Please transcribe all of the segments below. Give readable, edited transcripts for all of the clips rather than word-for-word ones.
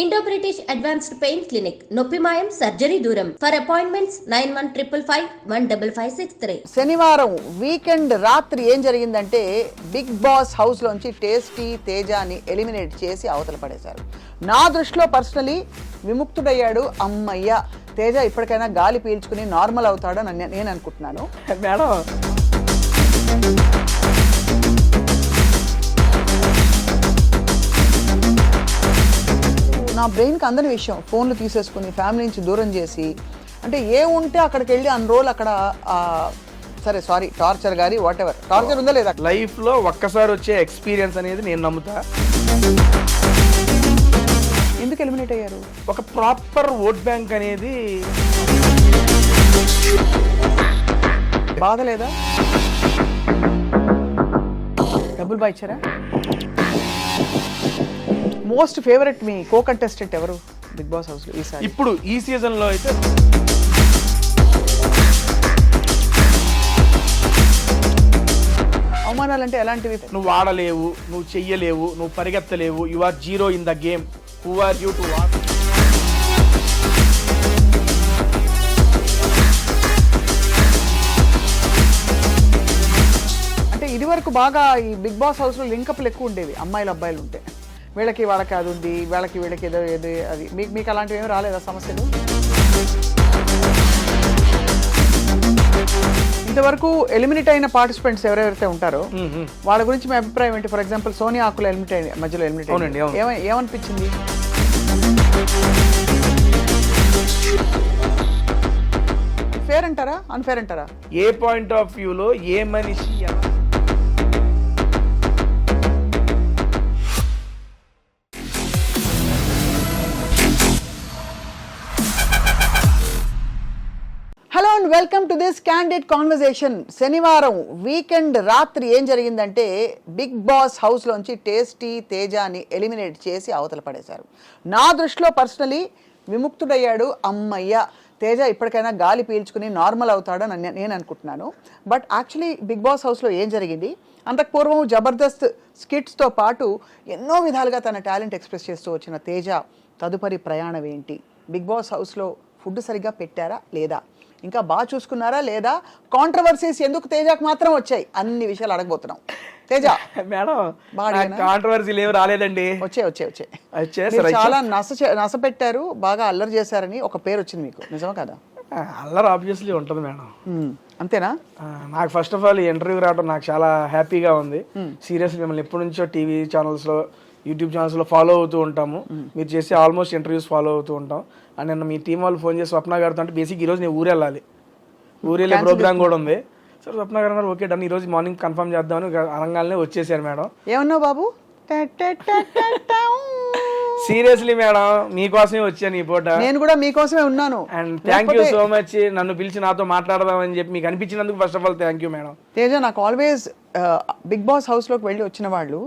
Indo British advanced pain clinic నొప్పి మాయం surgery దూరం ఫర్ అపాయింట్మెంట్స్ 9155515563. శనివారం వీకెండ్ రాత్రి ఏం జరిగిందంటే బిగ్ బాస్ హౌస్ లోంచి టేస్టీ తేజాని ఎలిమినేట్ చేసి అవతల పడేశారు. నా దృష్టిలో పర్సనలీ విముక్తుడయ్యాడు. అమ్మయ్య, తేజ ఇప్పటికైనా గాలి పీల్చుకుని నార్మల్ అవుతాడని నేను అనుకుంటున్నాను. మేడం నా బ్రెయిన్కి అందని విషయం ఫోన్లు తీసేసుకుని ఫ్యామిలీ నుంచి దూరం చేసి, అంటే ఏ ఉంటే అక్కడికి వెళ్ళి అన్ని రోజులు అక్కడ సరే సారీ టార్చర్ గారి వాట్ ఎవర్ టార్చర్ ఉందా లేదా లైఫ్లో ఒక్కసారి వచ్చే ఎక్స్పీరియన్స్ అనేది నేను నమ్ముతా. ఎందుకు ఎలిమినేట్ అయ్యారు? ఒక ప్రాపర్ ఓట్ బ్యాంక్ అనేది బాధ లేదా? డబ్బులు బాగా ఇచ్చారా? మోస్ట్ ఫేవరెట్ మీ కో కంటెస్టెంట్ ఎవరు బిగ్ బాస్ హౌస్లో ఈసారి? ఇప్పుడు ఈ సీజన్లో అయితే అవమానాలంటే ఎలాంటివి? నువ్వు ఆడలేవు, నువ్వు చెయ్యలేవు, నువ్వు పరిగెత్తలేవు, you are zero in the game, who are you to what? అంటే ఇది వరకు బాగా ఈ బిగ్ బాస్ హౌస్లో లింకప్లు ఎక్కువ ఉండేవి, అమ్మాయిలు అబ్బాయిలు ఉంటే. వీళ్ళకి వాళ్ళకి అది ఉంది, వీళ్ళకి ఏదో ఏది అది. మీకు అలాంటివి ఏమి రాలేదా సమస్యలు? ఇంతవరకు ఎలిమినేట్ అయిన పార్టిసిపెంట్స్ ఎవరెవరైతే ఉంటారో వాళ్ళ గురించి మీ అభిప్రాయం ఏంటి? ఫర్ ఎగ్జాంపుల్ సోనియా ఆకుల మధ్యలో ఎలిమినేట్ అవునండి, ఏమనిపించింది? ఫేర్ అంటారా అన్ఫేర్ అంటారా? ఏ పాయింట్ ఆఫ్ వ్యూలో ఏ మనిషి hello and welcome to this candid conversation. శనివారం వీకెండ్ రాత్రి ఏం జరిగిందంటే బిగ్ బాస్ హౌస్లోంచి టేస్టీ తేజాని ఎలిమినేట్ చేసి అవతల పడేశారు. నా దృష్టిలో పర్సనలీ విముక్తుడయ్యాడు. అమ్మయ్య, తేజ ఇప్పటికైనా గాలి పీల్చుకుని నార్మల్ అవుతాడని నేను అనుకుంటున్నాను. బట్ యాక్చువల్లీ బిగ్ బాస్ హౌస్లో ఏం జరిగింది? అంతకు పూర్వం జబర్దస్త్ స్కిట్స్తో పాటు ఎన్నో విధాలుగా తన టాలెంట్ ఎక్స్ప్రెస్ చేస్తూ వచ్చిన తేజ తదుపరి ప్రయాణం ఏంటి? బిగ్ బాస్ హౌస్లో ఫుడ్ సరిగ్గా పెట్టారా లేదా? ఇంకా బాగా చూసుకున్నారా లేదా? కాంట్రవర్సీస్ ఎందుకు తేజకు మాత్రం వచ్చాయి? అన్ని విషయాలు అడగబోతున్నాం. తేజ మేడం కాంట్రవర్సీలు ఏమి రాలేదండి. వచ్చాయి చాలా నస పెట్టారు, బాగా అల్లరి చేశారని ఒక పేరు వచ్చింది మీకు, నిజమా కదా? అల్లరి ఆబ్వియస్లీ ఉంటుంది మేడం. అంతేనా? నాకు ఫస్ట్ ఆఫ్ ఆల్ ఇంటర్వ్యూ రావడం నాకు చాలా హ్యాపీగా ఉంది. సీరియస్లీ మిమ్మల్ని ఎప్పటి నుంచో టీవీ ఛానల్స్లో యూట్యూబ్ ఛానల్స్లో ఫాలో అవుతూ ఉంటాము. మీరు చేసే ఆల్మోస్ట్ ఇంటర్వ్యూస్ ఫాలో అవుతూ ఉంటాం. అండ్ నిన్న మీ టీం వాళ్ళు ఫోన్ చేసి స్వప్న గారితో అంటే బేసిక్ ఈరోజు నేను ఊరు వెళ్ళాలి, ఊరు వెళ్ళే ప్రోగ్రామ్ కూడా ఉంది. సరే స్వప్న గారు అన్నారు ఓకే డన్, ఈరోజు మార్నింగ్ కన్ఫర్మ్ చేద్దామని అనగానే వచ్చేసారు మేడం. ఏమన్నావు బాబు? సీరియస్లీ మేడం మీకోసమే వచ్చాను ఈ పూట. నేను కూడా మీకోసమే ఉన్నాను. And thank you so much నన్ను పిలిచి నాతో మాట్లాడదామని చెప్పి మీకు అనిపించినందుకు first of all thank you madam. Teja, నాకు ఆల్వేస్ బిగ్ బాస్ హౌస్లోకి వెళ్ళి వచ్చిన వాళ్ళు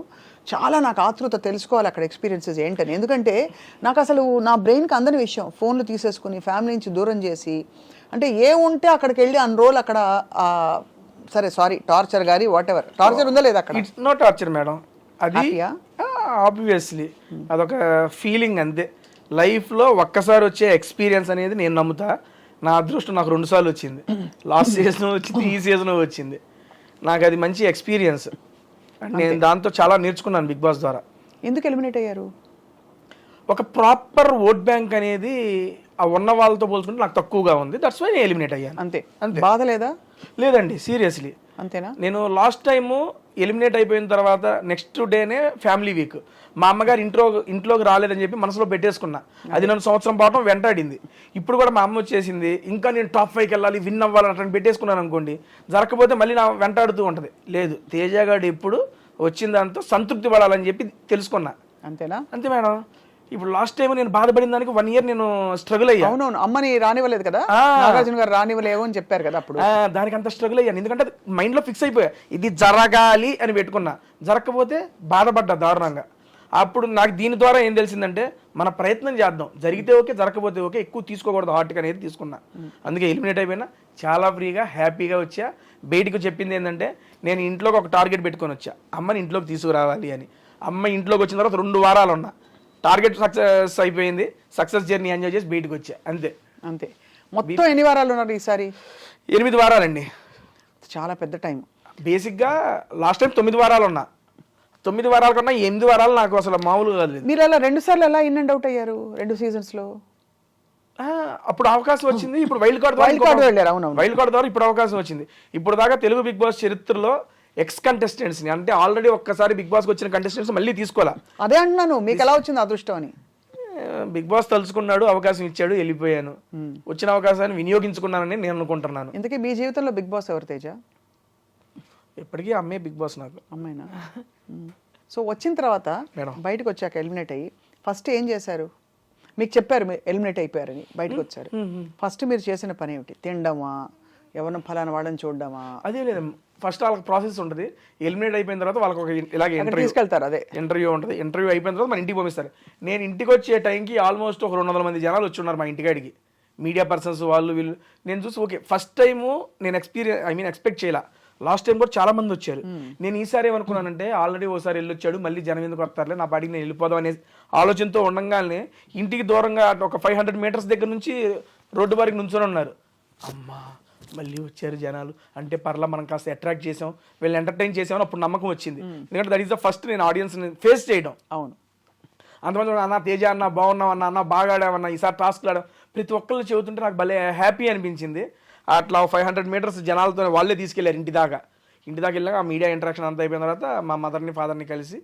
చాలా నాకు ఆతృత తెలుసుకోవాలి అక్కడ ఎక్స్పీరియన్సెస్ ఏంటని. ఎందుకంటే నాకు అసలు నా బ్రెయిన్కి అందని విషయం ఫోన్లు తీసేసుకుని ఫ్యామిలీ నుంచి దూరం చేసి, అంటే ఏ ఉంటే అక్కడికి వెళ్ళి అన్ని రోజులు అక్కడ సరే సారీ టార్చర్ గారి వాట్ ఎవర్ టార్చర్ ఉందా లేదా అక్కడ? ఇట్స్ నో టార్చర్ మేడం, అది ఆబ్వియస్లీ అదొక ఫీలింగ్ అంతే. లైఫ్లో ఒక్కసారి వచ్చే ఎక్స్పీరియన్స్ అనేది నేను నమ్ముతా. నా అదృష్టం నాకు 2 సార్లు వచ్చింది. లాస్ట్ సీజన్ వచ్చింది, ఈ సీజన్ వచ్చింది. నాకు అది మంచి ఎక్స్పీరియన్స్. నేను దాంతో చాలా నేర్చుకున్నాను బిగ్ బాస్ ద్వారా. ఎందుకు ఎలిమినేట్ అయ్యారు? ఒక ప్రాపర్ ఓట్ బ్యాంక్ అనేది ఆ ఉన్న వాళ్ళతో పోల్చుకుంటే నాకు తక్కువగా ఉంది. దట్స్ వై నేను ఎలిమినేట్ అయ్యాను. అంతే. బాధ లేదా? లేదండి, సీరియస్లీ. అంతేనా? నేను లాస్ట్ టైము ఎలిమినేట్ అయిపోయిన తర్వాత నెక్స్ట్ డేనే ఫ్యామిలీ వీక్. మా అమ్మగారు ఇంట్లోకి రాలేదని చెప్పి మనసులో పెట్టేసుకున్నా. అది నన్ను సంవత్సరం పాటు వెంటాడింది. ఇప్పుడు కూడా మా అమ్మ వచ్చేసింది, ఇంకా నేను టాప్ 5కి వెళ్ళాలి, విన్ అవ్వాలి అట్లా పెట్టేసుకున్నాను అనుకోండి, జరగకపోతే మళ్ళీ నా వెంటాడుతూ ఉంటుంది. లేదు, తేజగాడు ఎప్పుడు వచ్చిన దాంతో సంతృప్తి పడాలని చెప్పి తెలుసుకున్నా. అంతేనా? అంతే మేడం. ఇప్పుడు లాస్ట్ టైం నేను బాధపడిన దానికి 1 year నేను స్ట్రగుల్ అయ్యాను. అవునవును, అమ్మని రానివ్వలేదు కదా, నాగార్జున గారు రానివ్వలేవు అని చెప్పారు కదా అప్పుడు. దానికి అంత స్ట్రగుల్ అయ్యాను, ఎందుకంటే మైండ్లో ఫిక్స్ అయిపోయా ఇది జరగాలి అని పెట్టుకున్నా. జరగకపోతే బాధపడ్డా దారుణంగా. అప్పుడు నాకు దీని ద్వారా ఏం తెలిసిందంటే మన ప్రయత్నం చేద్దాం, జరిగితే ఓకే, జరగకపోతే ఓకే, ఎక్కువ తీసుకోకూడదు హార్ట్గా అనేది తీసుకున్నా. అందుకే ఎలిమినేట్ అయిపోయినా చాలా ఫ్రీగా హ్యాపీగా వచ్చా. బయటకు చెప్పింది ఏంటంటే నేను ఇంట్లోకి ఒక టార్గెట్ పెట్టుకొని వచ్చా, అమ్మని ఇంట్లోకి తీసుకురావాలి అని. అమ్మ ఇంట్లోకి వచ్చిన తర్వాత 2 వారాలు ఉన్నా. టార్గెట్ సక్సెస్ అయిపోయింది, సక్సెస్ జర్నీ ఎంజాయ్ చేసి బయటకు వచ్చా అంతే. అంతే. మొత్తం ఎన్ని వారాలు ఉన్నారు ఈసారి? 8 వారాలండి. చాలా పెద్ద టైం. బేసిక్గా లాస్ట్ టైం 9 వారాలు ఉన్నా. 9 వారాల కన్నా 8 వారాలు నాకు అసలు మామూలుగా కాదు. మీరు అలా 2 సార్లు ఎలా ఇన్ అండ్ అవుట్ అయ్యారు 2 సీజన్స్లో? అప్పుడు అవకాశం వచ్చింది, ఇప్పుడు వైల్డ్ కార్డ్ వెళ్ళారు. అవును, వైల్డ్ కార్డ్ ద్వారా ఇప్పుడు అవకాశం వచ్చింది. ఇప్పుడు దాకా తెలుగు బిగ్ బాస్ చరిత్రలో ఎక్స్ కంటెస్టెంట్స్ని, అంటే ఆల్రెడీ ఒక్కసారి బిగ్ బాస్కి వచ్చిన కంటెస్టెంట్స్ మళ్ళీ తీసుకోవాలా. అదే అంటున్నాను, మీకు ఎలా వచ్చింది అదృష్టం అని? బిగ్ బాస్ తలుచుకున్నాడు, అవకాశం ఇచ్చాడు, వెళ్ళిపోయాను. వచ్చిన అవకాశాన్ని వినియోగించుకున్నానని నేను అనుకుంటున్నాను. ఇంతకీ మీ జీవితంలో బిగ్ బాస్ ఎవరు తేజ? ఎప్పటికీ అమ్మే బిగ్ బాస్ నాకు. అమ్మాయినా? సో వచ్చిన తర్వాత మేడం బయటకు వచ్చాక ఎలిమినేట్ అయ్యి ఫస్ట్ ఏం చేశారు? మీకు చెప్పారు మీరు ఎలిమినేట్ అయిపోయారని, బయటకు వచ్చారు. ఫస్ట్ మీరు చేసిన పని ఏమిటి? తినడమా, ఎవరిని ఫలానా వాడని చూడడమా? అదే లేదు, ఫస్ట్ వాళ్ళకి ప్రాసెస్ ఉంటుంది. ఎలిమినేట్ అయిపోయిన తర్వాత వాళ్ళకి ఒక ఇలాగే ఇంటర్వ్యూ తీసుకెళ్తారు. అదే ఇంటర్వ్యూ ఉంటుంది. ఇంటర్వ్యూ అయిపోయిన తర్వాత మన ఇంటికి పంపిస్తారు. నేను ఇంటికి వచ్చే టైంకి ఆల్మోస్ట్ ఒక 200 మంది జనాలు వచ్చి ఉన్నారు మా ఇంటికాడికి, మీడియా పర్సన్స్ వాళ్ళు వీళ్ళు. నేను చూసి ఓకే, ఫస్ట్ టైము నేను ఎక్స్పెక్ట్ చేయాల. లాస్ట్ టైం కూడా చాలా మంది వచ్చారు. నేను ఈసారి ఏమనుకున్నానంటే, ఆల్రెడీ ఓసారి వెళ్ళొచ్చాడు, మళ్ళీ జనం ఎందుకు వస్తారులే, నా పాటికి నేను వెళ్ళిపోదాం అనే ఆలోచనతో ఉండగానే ఇంటికి దూరంగా ఒక 500 మీటర్స్ దగ్గర నుంచి రోడ్డు వరకు నుంచొని ఉన్నారు. అమ్మా మళ్ళీ వచ్చారు జనాలు అంటే పర్లా, మనం కాస్త అట్రాక్ట్ చేసాం, వీళ్ళని ఎంటర్టైన్ చేసామని అప్పుడు నమ్మకం వచ్చింది. ఎందుకంటే దట్ ఈస్ ద ఫస్ట్ నేను ఆడియన్స్ని ఫేస్ చేయడం. అవును. అంతమంది అన్న తేజ అన్న బాగున్నావు అన్న బాగా ఆడామన్నా, ఈసారి టాస్క్లు ఆడాం, ప్రతి ఒక్కళ్ళు చెబుతుంటే నాకు భలే హ్యాపీ అనిపించింది. అట్లా 500 మీటర్స్ జనాలతో వాళ్ళే తీసుకెళ్లారు ఇంటి దాకా వెళ్ళాక ఆ మీడియా ఇంటరాక్షన్ అంతా అయిపోయిన తర్వాత మా మదర్ని ఫాదర్ని కలిసి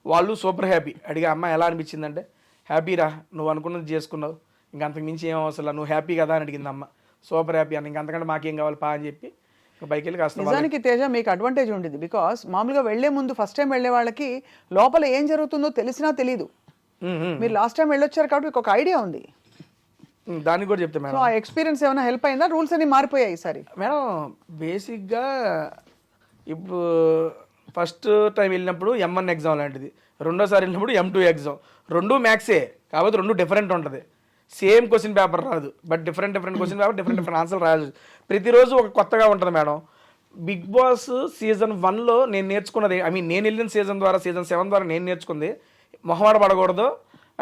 వాళ్ళు సూపర్ హ్యాపీ. అడిగా అమ్మ ఎలా అనిపించిందంటే, హ్యాపీరా, నువ్వు అనుకున్నది చేసుకున్నావు, ఇంకా అంతకు మించి ఏం అవసరం, నువ్వు హ్యాపీ కదా అని అడిగింది అమ్మ. సూపర్ హ్యాపీ అన్న, ఇంకా అంతకంటే మాకేం కావాలి పా అని చెప్పి బైక్ వెళ్ళి కాస్త. నిజానికి తేజ మీకు అడ్వాంటేజ్ ఉండేది, బికాస్ మామూలుగా వెళ్లే ముందు ఫస్ట్ టైం వెళ్లే వాళ్ళకి లోపల ఏం జరుగుతుందో తెలిసినా తెలియదు. మీరు లాస్ట్ టైం వెళ్ళొచ్చారు కాబట్టి మీకు ఒక ఐడియా ఉంది. దానికి కూడా చెప్తే మేడం, ఆ ఎక్స్పీరియన్స్ ఏమైనా హెల్ప్ అయిందా? రూల్స్ అన్ని మారిపోయాయి ఈసారి మేడం. బేసిక్గా ఇప్పుడు ఫస్ట్ టైం వెళ్ళినప్పుడు M1 ఎగ్జామ్ లాంటిది, రెండోసారి వెళ్ళినప్పుడు M2 ఎగ్జామ్. 2 మ్యాథ్సే కాబట్టి 2 డిఫరెంట్ ఉంటుంది. సేమ్ క్వశ్చన్ పేపర్ రాదు, but different question paper, different answer రాయాలి. ప్రతిరోజు ఒక కొత్తగా ఉంటుంది మేడం. బిగ్ బాస్ సీజన్ 1లో నేను నేర్చుకున్నది, నేను వెళ్ళిన సీజన్ 7 ద్వారా నేను నేర్చుకుంది, మొహమాట పడకూడదు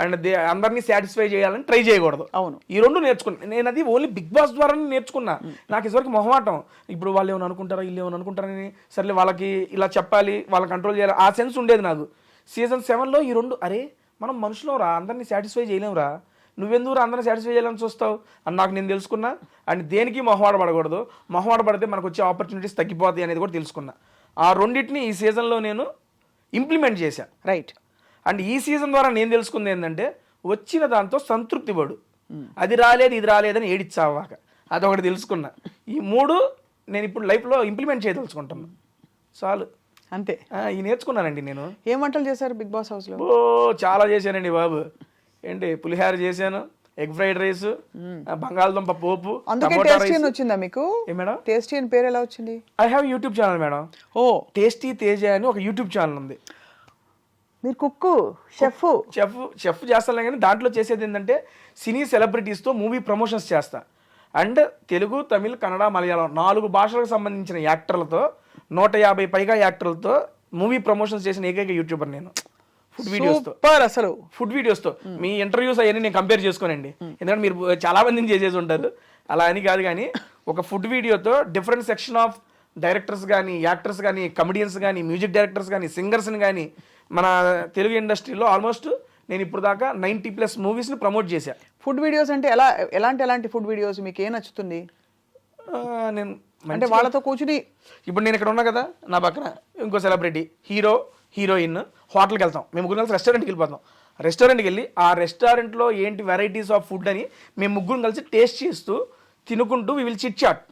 అండ్ అందరినీ సాటిస్ఫై చేయాలని ట్రై చేయకూడదు. అవును, ఈ 2 నేర్చుకున్నా నేను. అది ఓన్లీ బిగ్ బాస్ ద్వారానే నేర్చుకున్నా. నాకు ఇదివరకు మొహమాటం, ఇప్పుడు వాళ్ళు ఏమైనా అనుకుంటారా, వీళ్ళు ఏమైనా అనుకుంటారని, సర్లే వాళ్ళకి ఇలా చెప్పాలి, వాళ్ళని కంట్రోల్ చేయాలి, ఆ సెన్స్ ఉండేది నాకు. సీజన్ 7లో ఈ 2, అరే మనం మనుషులం రా, అందరినీ సాటిస్ఫై చేయలేమురా, నువ్వెందుకు అందరినీ సాటిస్ఫై చేయాలని చూస్తావు అని నాకు నేను తెలుసుకున్నా. అండ్ దేనికి మొహమాట పడకూడదు, మొహమాట పడితే మనకు వచ్చే ఆపర్చునిటీస్ తగ్గిపోతాయి అనేది కూడా తెలుసుకున్నా. ఆ రెండింటిని ఈ సీజన్లో నేను ఇంప్లిమెంట్ చేశాను. రైట్. అండ్ ఈ సీజన్ ద్వారా నేను తెలుసుకుంది ఏంటంటే, వచ్చిన దాంతో సంతృప్తి పడు, అది రాలేదు ఇది రాలేదని ఏడిచ్చావాక, అదొకటి తెలుసుకున్నా. ఈ 3 నేను ఇప్పుడు లైఫ్లో ఇంప్లిమెంట్ చేయదలుచుకుంటాను. చాలు, అంతే. ఇవి నేర్చుకున్నానండి నేను. ఏం వంటలు చేశారు బిగ్ బాస్ హౌస్లో? చాలా చేశానండి బాబు. ఏంటి, పులిహార చేశాను, ఎగ్ ఫ్రైడ్ రైస్, బంగాళదుంప పోపు. అందుకే టేస్టీ అని వచ్చిందా మీకు? మేడం టేస్టీ అని పేరు ఎలా వచ్చింది? I have YouTube channel madam. Oh, tasty Teja అని ఒక యూట్యూబ్ ఛానల్ ఉంది. మీరు కుక్కు, చెఫ్ చేస్తాను, కానీ దాంట్లో చేసేది ఏంటంటే సినీ సెలబ్రిటీస్తో మూవీ ప్రమోషన్స్ చేస్తా. అండ్ తెలుగు, తమిళ్, కన్నడ, మలయాళం 4 భాషలకు సంబంధించిన యాక్టర్లతో 150 పైగా యాక్టర్లతో మూవీ ప్రమోషన్స్ చేసిన ఏకైక యూట్యూబర్ నేను. ఫుడ్ వీడియోస్తో, అసలు ఫుడ్ వీడియోస్తో. మీ ఇంటర్వ్యూస్ అవన్నీ నేను కంపేర్ చేసుకోనండి, ఎందుకంటే మీరు చాలా మందిని చేసేసి ఉంటారు, అలా అని కాదు. కానీ ఒక ఫుడ్ వీడియోతో డిఫరెంట్ సెక్షన్ ఆఫ్ డైరెక్టర్స్ కానీ, యాక్టర్స్ కానీ, కమెడియన్స్ కానీ, మ్యూజిక్ డైరెక్టర్స్ కానీ, సింగర్స్ని కానీ, మన తెలుగు ఇండస్ట్రీలో ఆల్మోస్ట్ నేను ఇప్పుడు దాకా 90+ మూవీస్ని ప్రమోట్ చేశా. ఫుడ్ వీడియోస్ అంటే ఎలాంటి ఫుడ్ వీడియోస్ మీకు ఏం నచ్చుతుంది? నేను అంటే వాళ్ళతో కూర్చుని, ఇప్పుడు నేను ఇక్కడ ఉన్నా కదా, నా పక్కన ఇంకో సెలబ్రిటీ, హీరో, హీరోయిన్, హోటల్కి వెళ్తాం, మేము ముగ్గురు కలిసి రెస్టారెంట్కి వెళ్ళిపోతాం. రెస్టారెంట్కి వెళ్ళి ఆ రెస్టారెంట్లో ఏంటి వెరైటీస్ ఆఫ్ ఫుడ్ అని మేము ముగ్గురు కలిసి టేస్ట్ చేస్తూ తినుకుంటూ we will chit chat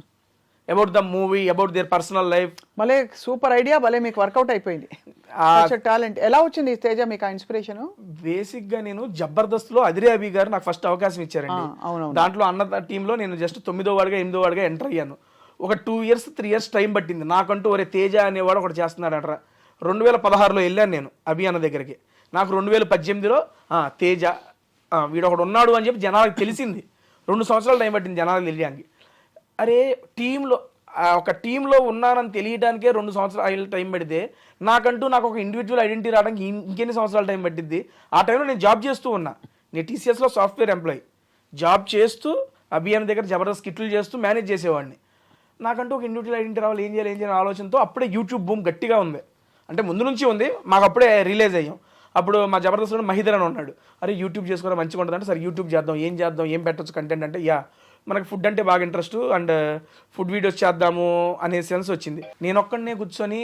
about the movie, about their personal life. భలే సూపర్ ఐడియా, భలే మీకు వర్కౌట్ అయిపోయింది. టాలెంట్ ఎలా వచ్చింది తేజ మీకు ఆ ఇన్స్పిరేషన్? బేసిక్గా నేను జబర్దస్త్లో అదిరే అభి గారు నాకు ఫస్ట్ అవకాశం ఇచ్చారండి. దాంట్లో అన్న టీంలో నేను జస్ట్ 9వ వాడిగా 8వ వాడిగా ఎంటర్ అయ్యాను. ఒక 2 years 3 years టైం పట్టింది నాకంటూ. ఒరే తేజ అనేవాడు ఒకటి చేస్తున్నాడట. 2016లో వెళ్ళాను నేను అభి అన్న దగ్గరికి. నాకు 2018లో తేజ వీడు ఒకడు ఉన్నాడు అని చెప్పి జనాలకు తెలిసింది. 2 సంవత్సరాలు టైం పట్టింది జనాలకు తెలియడానికి. అరే టీంలో ఒక టీంలో ఉన్నానని తెలియడానికే 2 సంవత్సరాలు టైం పడితే నాకు ఒక ఇండివిజువల్ ఐడెంటిటీ రావడానికి ఇంకెన్ని సంవత్సరాలు టైం పట్టిద్ది. ఆ టైంలో నేను జాబ్ చేస్తూ ఉన్నా. నేను టీసీఎస్లో సాఫ్ట్వేర్ ఎంప్లాయీ జాబ్ చేస్తూ అభియాన్ దగ్గర జబర్దస్త్ కిట్లు చేస్తూ మేనేజ్ చేసేవాడిని. నాకంటూ ఒక ఇండివిజువల్ ఐడెంటిటీ రావాలి, ఏం చేయాలి ఆలోచనతో అప్పుడే యూట్యూబ్ బూమ్ గట్టిగా ఉంది. అంటే ముందు నుంచి ఉంది, మాకు అప్పుడే రిలీజ్ అయ్యాం. అప్పుడు మా జబర్దస్త్లో మహిదర్ అని ఉన్నాడు, అరే యూట్యూబ్ చేసుకోవడం మంచిగా ఉంటుంది అంటే సరే యూట్యూబ్ చేద్దాం, ఏం పెట్టచ్చు కంటెంట్ అంటే మనకు ఫుడ్ అంటే బాగా ఇంట్రెస్ట్ అండ్ ఫుడ్ వీడియోస్ చేద్దాము అనే సెన్స్ వచ్చింది. నేను ఒక్కడనే కూర్చొని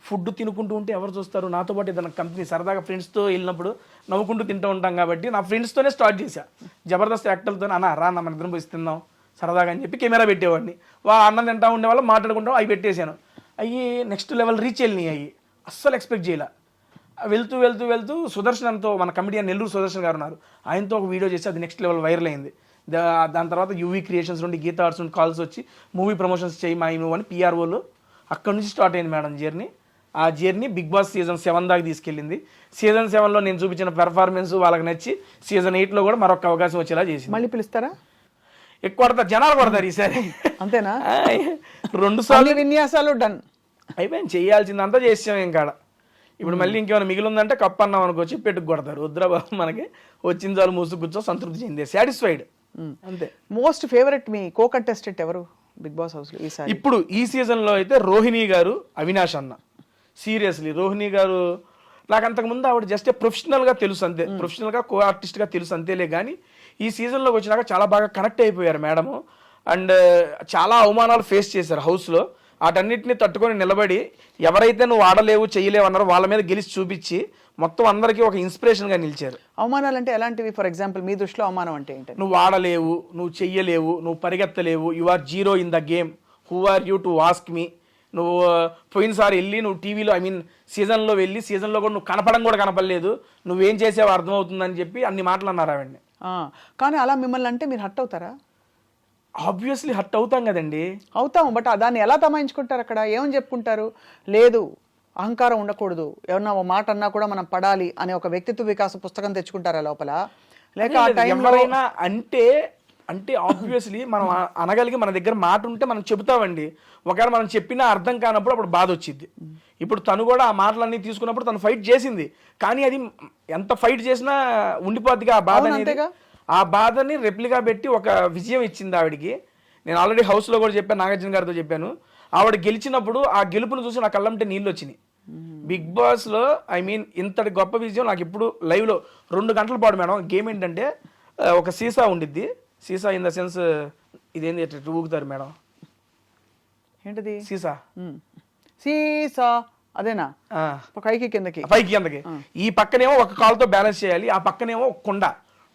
ఫుడ్ తినుకుంటూ ఉంటే ఎవరు చూస్తారు, నాతో పాటు ఏదైనా కంపెనీ సరదాగా ఫ్రెండ్స్తో వెళ్ళినప్పుడు నవ్వుకుంటూ తింటూ ఉంటాం కాబట్టి నా ఫ్రెండ్స్తోనే స్టార్ట్ చేశా. జబర్దస్త్ యాక్టర్లతో రా మన ఇద్దరం పోయి తిందాం సరదాగా అని చెప్పి కెమెరా పెట్టేవాడిని. అన్నం తింటా ఉండే వాళ్ళు మాట్లాడుకుంటాం, అవి పెట్టేశాను. నెక్స్ట్ లెవెల్ రీచ్ వెళ్ళినాయి. అస్సలు ఎక్స్పెక్ట్ చేయలే. వెళ్తూ సుదర్శన్తో, మన కమిడియన్ నెల్లూరు సుదర్శన్ గారు ఉన్నారు, ఆయనతో ఒక వీడియో చేసి అది నెక్స్ట్ లెవెల్ వైరల్ అయింది. దాని తర్వాత యూవీ క్రియేషన్స్ నుండి గీతా ఆర్ట్స్ నుండి కాల్స్ వచ్చి మూవీ ప్రమోషన్స్ చేయి మా నువ్వు అని పిఆర్ఓలు. అక్కడ నుంచి స్టార్ట్ అయింది మేడం జర్నీ. ఆ జర్నీ బిగ్ బాస్ సీజన్ 7 దాకా తీసుకెళ్ళింది. సీజన్ 7లో నేను చూపించిన పెర్ఫార్మెన్స్ వాళ్ళకి నచ్చి సీజన్ 8లో కూడా మరొక అవకాశం వచ్చేలా చేసింది. మళ్ళీ పిలుస్తారా? ఎక్కువ కొడతారు, జనాలు కొడతారు ఈసారి. అంతేనా? 2 సార్లు విన్యాసాలు డన్ అయిపోయింది, చేయాల్సిందంతా చేసాం. ఇంకా ఇప్పుడు మళ్ళీ ఇంకేమైనా మిగిలి ఉందంటే కప్పు అన్నాం అనుకోవచ్చు, పెట్టుకు కొడతారు. వద్దురా బాబు, మనకి వచ్చిన చాలు మూసు కూర్చో సంతృప్తి చెందే, సాటిస్ఫైడ్ అంతే. మోస్ట్ ఫేవరెట్ మీ కో కంటెస్టెంట్ ఎవరు బిగ్ బాస్ హౌస్లో ఈసారి? ఇప్పుడు ఈ సీజన్లో అయితే రోహిణి గారు, అవినాష్ అన్న. సీరియస్లీ రోహిణి గారు నాకు అంతకుముందు ఆవిడ జస్ట్ ప్రొఫెషనల్గా తెలుసు అంతే, ప్రొఫెషనల్గా కో ఆర్టిస్ట్గా తెలుసు అంతేలే. కానీ ఈ సీజన్లోకి వచ్చినాక చాలా బాగా కనెక్ట్ అయిపోయారు మేడము. అండ్ చాలా అవమానాలు ఫేస్ చేశారు హౌస్లో. వాటన్నిటిని తట్టుకొని నిలబడి ఎవరైతే నువ్వు ఆడలేవు చేయలేవు అన్నారో వాళ్ళ మీద గెలిచి చూపించి మొత్తం అందరికీ ఒక ఇన్స్పిరేషన్గా నిలిచారు. అవమానాలు అంటే ఎలాంటివి? ఫర్ ఎగ్జాంపుల్ మీ దృష్టిలో అవమానం అంటే ఏంటి? నువ్వు ఆడలేవు, నువ్వు చెయ్యలేవు, నువ్వు పరిగెత్తలేవు, you are zero in the game, who are you to ask me. నువ్వు పోయినసారి వెళ్ళి నువ్వు టీవీలో సీజన్లో వెళ్ళి సీజన్లో కూడా నువ్వు కూడా కనపడలేదు, నువ్వేం చేసావో అర్థమవుతుందని చెప్పి అన్ని మాటలు అన్నారు ఆవిడ్ని. కానీ అలా మిమ్మల్ని అంటే మీరు హర్ట్ అవుతారా? ఆబ్వియస్లీ హర్ట్ అవుతాం కదండి. అవుతాము, బట్ దాన్ని ఎలా తమాయించుకుంటారు? అక్కడ ఏమని చెప్పుకుంటారు? లేదు అహంకారం ఉండకూడదు, ఏమన్నా ఒక మాట అన్నా కూడా మనం పడాలి అనే ఒక వ్యక్తిత్వ వికాస పుస్తకం తెచ్చుకుంటారా లోపల? లేక ఎవరైనా అంటే ఆబ్వియస్లీ మనం అనగలిగి మన దగ్గర మాట ఉంటే మనం చెబుతామండి. ఒకవేళ మనం చెప్పినా అర్థం కానప్పుడు అప్పుడు బాధ వచ్చింది. ఇప్పుడు తను కూడా ఆ మాటలన్నీ తీసుకున్నప్పుడు తను ఫైట్ చేసింది, కానీ అది ఎంత ఫైట్ చేసినా ఉండిపోద్దిగా ఆ బాధ అనేది. ఆ బాధని రెప్లికా పెట్టి ఒక విజయం ఇచ్చింది ఆవిడికి. నేను ఆల్రెడీ హౌస్లో కూడా చెప్పాను, నాగార్జున గారితో చెప్పాను. ఆవిడ గెలిచినప్పుడు ఆ గెలుపును చూసి నా కళ్ళంటే నీళ్ళు వచ్చినాయి. బిగ్ బాస్లో ఇంతటి గొప్ప విజయం నాకు ఇప్పుడు లైవ్లో 2 గంటల పాటు మేడం. గేమ్ ఏంటంటే ఒక సీసా ఉండిద్ది, సీసా ఇన్ ద సెన్స్ ఇదేంది ఊగుతారు మేడం, ఏంటిది సీసా? సీసా అదేనా? పైకి కిందకి ఈ పక్కనేమో ఒక కాలుతో బ్యాలెన్స్ చేయాలి, ఆ పక్కనేమో